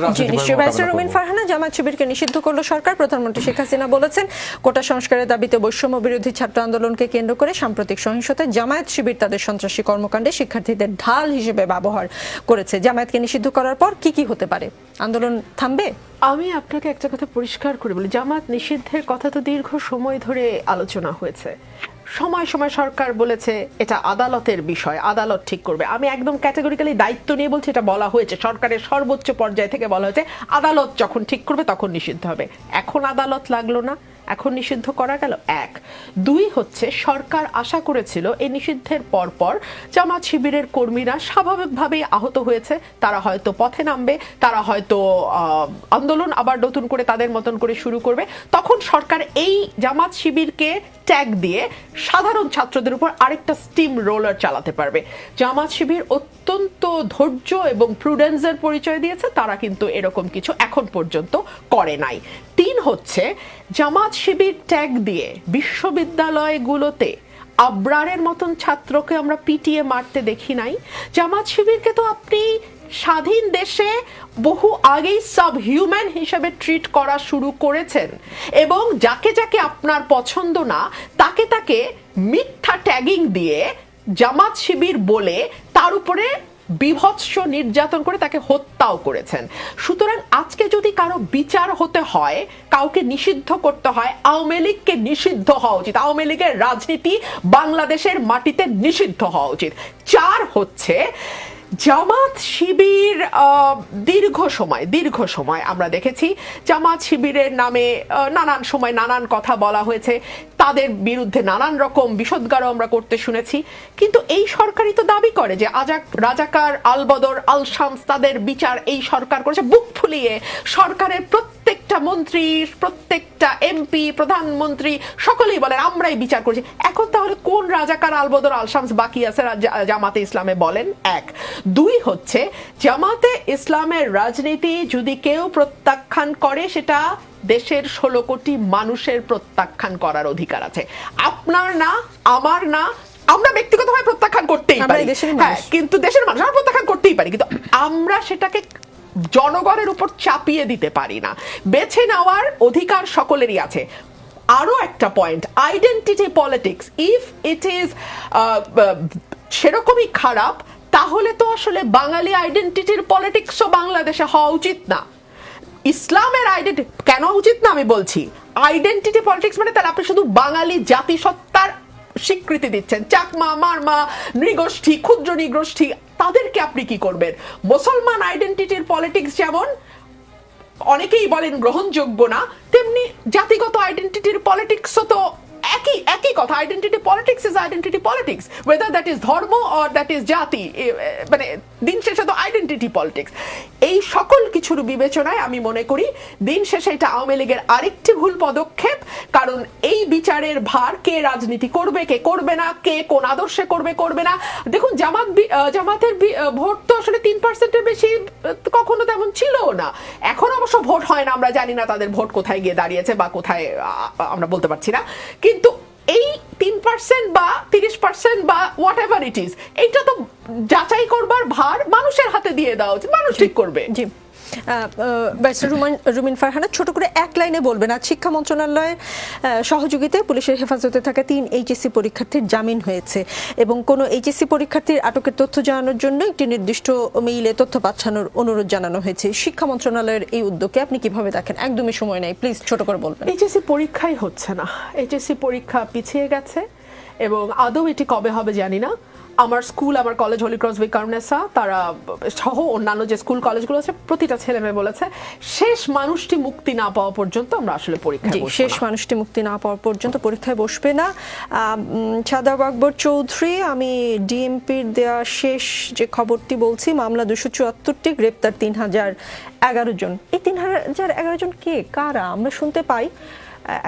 ফারহানা, জামাত শিবিরকে নিষিদ্ধ করলো সরকার। প্রধানমন্ত্রী শেখ হাসিনা বলেছেন, কোটা সংস্কারের দাবিতে বৈষম্য বিরোধী ছাত্র আন্দোলনকে কেন্দ্র করে সাম্প্রতিক সহিংসতায় জামায়াত শিবির তাদের সন্ত্রাসী কর্মকাণ্ডে শিক্ষার্থীদের ঢাল হিসেবে ব্যবহার করেছে। জামায়াতকে নিষিদ্ধ করার পর কি কি হতে পারে? আন্দোলন থামবে? আমি আপনাকে একটা কথা পরিষ্কার করে বলি, জামাত নিষিদ্ধের কথা তো দীর্ঘ সময় ধরে আলোচনা হয়েছে। সময় সময় সরকার বলেছে এটা আদালতের বিষয়, আদালত ঠিক করবে। আমি একদম ক্যাটাগরিক্যালি দায়িত্ব নিয়ে বলছি, এটা বলা হয়েছে সরকারের সর্বোচ্চ পর্যায় থেকে, বলা হয়েছে আদালত যখন ঠিক করবে তখন নিষিদ্ধ হবে। এখন আদালত লাগলো না, এখন নিষিদ্ধ করা গেল। 1 2 হচ্ছে, সরকার আশা করেছিল এই নিষিদ্ধের পরপর জামাত শিবিরের কর্মীরা স্বাভাবিকভাবেই আহত হয়েছে, তারা হয়তো পথে নামবে, তারা হয়তো আন্দোলন আবার নতুন করে তাদের মতন করে শুরু করবে। তখন সরকার এই জামাত শিবিরকে ট্যাগ দিয়ে সাধারণ ছাত্রদের উপর আরেকটা স্টিম রোলার চালাতে পারবে। জামাত শিবির অত্যন্ত ধৈর্য এবং প্রুডেন্সের পরিচয় দিয়েছে, তারা কিন্তু এরকম কিছু এখন পর্যন্ত করে নাই। 3 হচ্ছে, জামাত শিবির ট্যাগ দিয়ে বিশ্ববিদ্যালয়গুলোতে আবরারের মতন ছাত্রকে আমরা পিটিয়ে মারতে দেখি নাই। জামাত শিবিরকে তো আপনি স্বাধীন দেশে বহু আগেই সাব হিউম্যান হিসেবে ট্রিট করা শুরু করেছেন, এবং যাকে যাকে আপনার পছন্দ না তাকে তাকে মিথ্যা ট্যাগিং দিয়ে জামাত শিবির বলে তার উপরে বীভৎস নির্যাতন করে তাকে হত্যাও করেছেন। সুতরাং আজকে যদি কারো বিচার হতে হয়, কাউকে নিষিদ্ধ করতে হয়, আওয়ামী লীগকে নিষিদ্ধ হওয়া উচিত। আওয়ামী লীগের রাজনীতি বাংলাদেশের মাটিতে নিষিদ্ধ হওয়া উচিত। 4 হচ্ছে জামাত শিবির দীর্ঘ সময় আমরা দেখেছি জামাত শিবিরের নামে নানান সময় নানান কথা বলা হয়েছে, তাদের বিরুদ্ধে নানান রকম বিষোদ্গারও আমরা করতে শুনেছি। কিন্তু এই সরকারই তো দাবি করে যে রাজাকার, আলবদর, আল শামস তাদের বিচার এই সরকার করেছে। বুক ফুলিয়ে সরকারের প্রত্যেকটা মন্ত্রী, প্রত্যেকটা এমপি, প্রধানমন্ত্রী সকলেই বলেন আমরাই বিচার করেছি। এখন তাহলে কোন রাজাকার, আলবদর, আল শামস বাকি আছে জামাতে ইসলামে বলেন? 1। 2 হচ্ছে জামাতে ইসলামের রাজনীতি যদি কেউ প্রত্যাখ্যান করে, সেটা দেশের 16 কোটি মানুষের প্রত্যাখ্যান করার অধিকার আছে। আপনার না, আমার না। আমরা ব্যক্তিগতভাবে প্রত্যাখ্যান করতেই পারি, হ্যাঁ, কিন্তু দেশের মানুষ আমরা প্রত্যাখ্যান করতেই পারি, কিন্তু আমরা সেটাকে জনগণের উপর চাপিয়ে দিতে পারি না। বেছে নেওয়ার অধিকার সকলেরই আছে। আরো একটা point, identity politics, if it is সেরকমই খারাপ, তাহলে তো আসলে বাঙালি আইডেন্টিটির পলিটিক্সও বাংলাদেশে হওয়া উচিত না। ইসলামের আইডেন্টিটি কেন উচিত না আমি বলছি, আইডেন্টিটি পলিটিক্স মানে তাহলে আপনি শুধু বাঙালি জাতিসত্তার স্বীকৃতি দিচ্ছেন। চাকমা, মারমা, নৃগোষ্ঠী, ক্ষুদ্র নৃগোষ্ঠী, তাদেরকে আপনি কি করবেন? মুসলমান আইডেন্টিটির পলিটিক্স যেমন অনেকেই বলেন গ্রহণযোগ্য না, তেমনি জাতিগত আইডেন্টিটির পলিটিক্সও তো একই কথা। Identity politics is identity politics, weather that is ধর্ম অর দ্যাট ইজ জাতি, মানে দিন শেষে তো আইডেন্টিটি পলিটিক্স। এই সকল কিছুর বিবেচনায় আমি মনে করি দিন শেষে এটা আওয়ামী লীগের আরেকটি ভুল পদক্ষেপ। কারণ এই বিচারের ভার কে রাজনীতি করবে, কে করবে না, কে কোন আদর্শে করবে না। দেখুন জামাতের ভোট তো আসলে 3%-এর বেশি কখনো তেমন ছিল না। এখন অবশ্য ভোট হয় না, আমরা জানি না তাদের ভোট কোথায় গিয়ে দাঁড়িয়েছে বা কোথায় আমরা বলতে পারছি না। কিন্তু এই 3% বা 30% বা হোয়াট এভার ইট ইজ, এইটা তো যাচাই করবার ভার মানুষের হাতে দিয়ে দেওয়া উচিত, মানুষ ঠিক করবে। জি, রুমিন ফারহানা, ছোট করে এক লাইনে বলবেন, আজ শিক্ষা মন্ত্রণালয়ের সহযোগিতায় পুলিশের হেফাজতে থাকা 3 এইচএসসি পরীক্ষার্থীর জামিন হয়েছে এবং কোনো এইচএসসি পরীক্ষার্থীর আটকের তথ্য জানানোর জন্য একটি নির্দিষ্ট মেইলে তথ্য পাঠানোর অনুরোধ জানানো হয়েছে। শিক্ষা মন্ত্রণালয়ের এই উদ্যোগকে আপনি কিভাবে দেখেন? একদমই সময় নেই, প্লিজ ছোট করে বলবেন। এইচএসসি পরীক্ষাই হচ্ছে না, এইচএসসি পরীক্ষা পিছিয়ে গেছে এবং আদৌ এটি কবে হবে জানি না। আমার স্কুল, আমার কলেজ হলি ক্রস ভিকারুননিসা, তারা সহ অন্যান্য যে স্কুল কলেজগুলো আছে, প্রতিটা ছেলে মেয়ে বলেছে শেষ মানুষটি মুক্তি না পাওয়া পর্যন্ত আমরা আসলে পরীক্ষায় বসবো না। শেষ মানুষটি মুক্তি না পাওয়া পর্যন্ত পরীক্ষায় বসবে না। শাদাব আকবর চৌধুরী, আমি ডিএমপির দেয়া শেষ যে খবরটি বলছি, মামলা 274টি, গ্রেপ্তার 3011 জন। এই 3011 জন কে, কারা? আমরা শুনতে পাই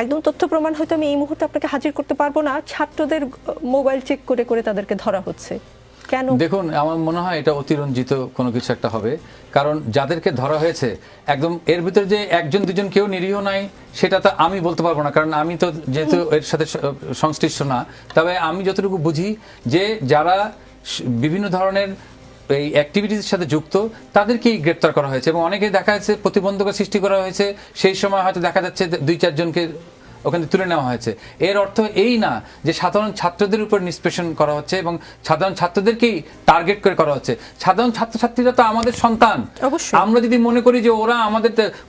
একদম তথ্য প্রমাণ হয়তো আমি এই মুহূর্তে আপনাকে হাজির করতে পারবো না, ছাত্রদের মোবাইল চেক করে করে তাদেরকে ধরা হচ্ছে। কেন? দেখুন, আমার মনে হয় এটা অতিরঞ্জিত কোনো কিছু একটা হবে, কারণ যাদেরকে ধরা হয়েছে একদম এর ভিতরে যে 1-2 জন কেউ নিরীহ নাই সেটা তো আমি বলতে পারবো না, কারণ আমি তো যেহেতু এর সাথে সংশ্লিষ্ট না। তবে আমি যতটুকু বুঝি যে যারা বিভিন্ন ধরনের এই অ্যাক্টিভিটির সাথে যুক্ত তাদেরকেই গ্রেপ্তার করা হয়েছে এবং অনেকেই দেখা যাচ্ছে প্রতিবন্ধকতা সৃষ্টি করা হয়েছে, সেই সময় হয়তো দেখা যাচ্ছে 2-4 জনকে ওখানে তুলে নেওয়া হয়েছে। এর অর্থ এই না যে সাধারণ ছাত্রদের উপর নিষ্পেষণ করা হচ্ছে এবং সাধারণ ছাত্রদেরকেই টার্গেট করে করা হচ্ছে। সাধারণ ছাত্রছাত্রীরা তো আমাদের সন্তান। আমরা যদি মনে করি যে ওরা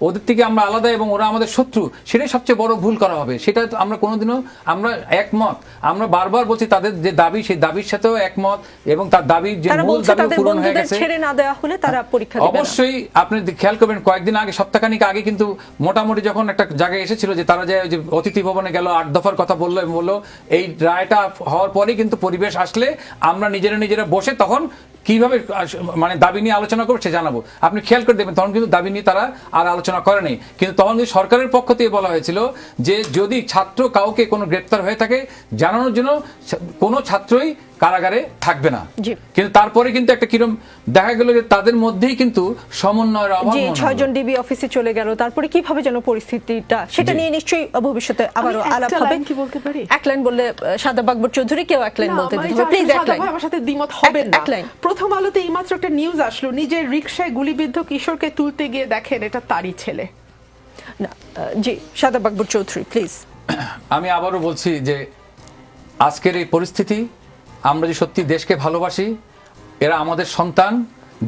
ওদের থেকে আমরা আলাদা এবং ওরা আমাদের শত্রু, সেটাই সবচেয়ে বড় ভুল করা হবে। সেটা আমরা কোনোদিনও আমরা একমত। আমরা বারবার বলছি তাদের যে দাবি, সেই দাবির সাথেও একমত এবং তার দাবির যে মূল দাবি পূরণ হয়ে গেছে। ছেড়ে না দেওয়া হলে তারা পরীক্ষা দেবে না। অবশ্যই আপনি খেয়াল করবেন, কয়েকদিন আগে, সপ্তাহখানিক আগে কিন্তু মোটামুটি যখন একটা জায়গায় এসেছিল যে তারা যে অতিথি ভবনে গেল, 8 দফার কথা বললো এবং বললো এই রায়টা হওয়ার পরে কিন্তু পরিবেশ আসলে আমরা নিজেরা বসে তখন কিভাবে মানে দাবি নিয়ে আলোচনা করছে জানাবো। আপনি খেয়াল করে দেখবেন তখন কিন্তু দাবি নিয়ে তারা আর আলোচনা করেনি। কিন্তু তখন কিন্তু সরকারের পক্ষ থেকে বলা হয়েছিল যে যদি ছাত্র কাউকে কোনো গ্রেপ্তার হয়ে থাকে জানানোর জন্য কোনো ছাত্রই কারাগারে থাকবে না। কিন্তু তারপরে কিন্তু একটা কিরম দেখা গেল যে তাদের মধ্যেই কিন্তু সমন্বয়ের অভাব। 6 জন ডিবি অফিসে চলে গেল, তারপরে কিভাবে যেন পরিস্থিতিটা, সেটা নিয়ে নিশ্চয়ই ভবিষ্যতে আবারও আলাপ হবে। কি বলতে পারি? এক লাইন বললে শাদাব আকবর চৌধুরী, কেউ এক লাইন বলতে দিতে হবে প্লিজ। এক লাইন, আমার সাথে দ্বিমত হবেন না। প্রথম আলোতে এইমাত্র একটা নিউজ আসলো, নিজের রিকশায় গুলিবিদ্ধ কিশোরকে তুলতে গিয়ে দেখেন এটা তারই ছেলে। না জি, শাদাব আকবর চৌধুরী প্লিজ। আমি আবারও বলছি যে আজকের এই পরিস্থিতি, আমরা যে সত্যি দেশকে ভালোবাসি, এরা আমাদের সন্তান,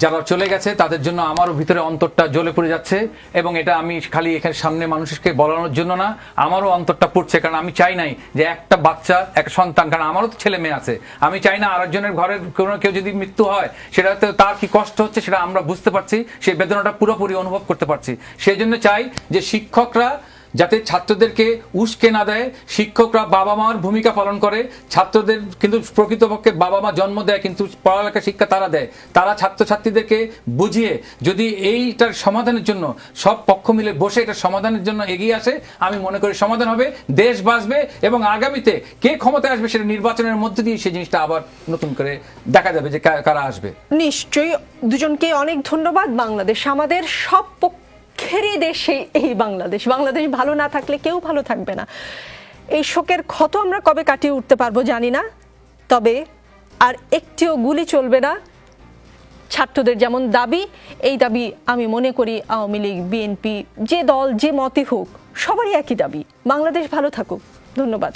যারা চলে গেছে তাদের জন্য আমারও ভিতরে অন্তরটা জ্বলে পড়ে যাচ্ছে, এবং এটা আমি খালি এখানে সামনে মানুষকে বলানোর জন্য না, আমারও অন্তরটা পড়ছে, কারণ আমি চাই নাই যে একটা বাচ্চা, একটা সন্তান, কারণ আমারও তো ছেলে মেয়ে আছে, আমি চাই না আরেকজনের ঘরের কোনো কেউ যদি মৃত্যু হয় সেটাতে তার কি কষ্ট হচ্ছে সেটা আমরা বুঝতে পারছি, সেই বেদনাটা পুরোপুরি অনুভব করতে পারছি। সেই জন্য চাই যে শিক্ষকরা যাতে ছাত্রদেরকে উস্কে না দেয়, শিক্ষকরা বাবা মার ভূমিকা পালন করে। ছাত্রদের কিন্তু প্রকৃতপক্ষে বাবা মা জন্ম দেয়, কিন্তু পড়ালেখা শিক্ষা তারা দেয়। তারা ছাত্রছাত্রীদেরকে বুঝিয়ে যদি এইটার সমাধানের জন্য সব পক্ষ মিলে বসে এটার সমাধানের জন্য এগিয়ে আসে, আমি মনে করি সমাধান হবে, দেশ বাঁচবে, এবং আগামীতে কে ক্ষমতায় আসবে সেটা নির্বাচনের মধ্যে দিয়ে সেই জিনিসটা আবার নতুন করে দেখা যাবে যে কারা আসবে। নিশ্চয়ই, দুজনকে অনেক ধন্যবাদ। বাংলাদেশ আমাদের সব পক্ষেরই দেশে, এই বাংলাদেশ ভালো না থাকলে কেউ ভালো থাকবে না। এই শোকের ক্ষত আমরা কবে কাটিয়ে উঠতে পারবো জানি না, তবে আর একটিও গুলি চলবে না। ছাত্রদের যেমন দাবি, এই দাবি আমি মনে করি আওয়ামী লীগ, বিএনপি, যে দল যে মতই হোক, সবারই একই দাবি, বাংলাদেশ ভালো থাকুক। ধন্যবাদ।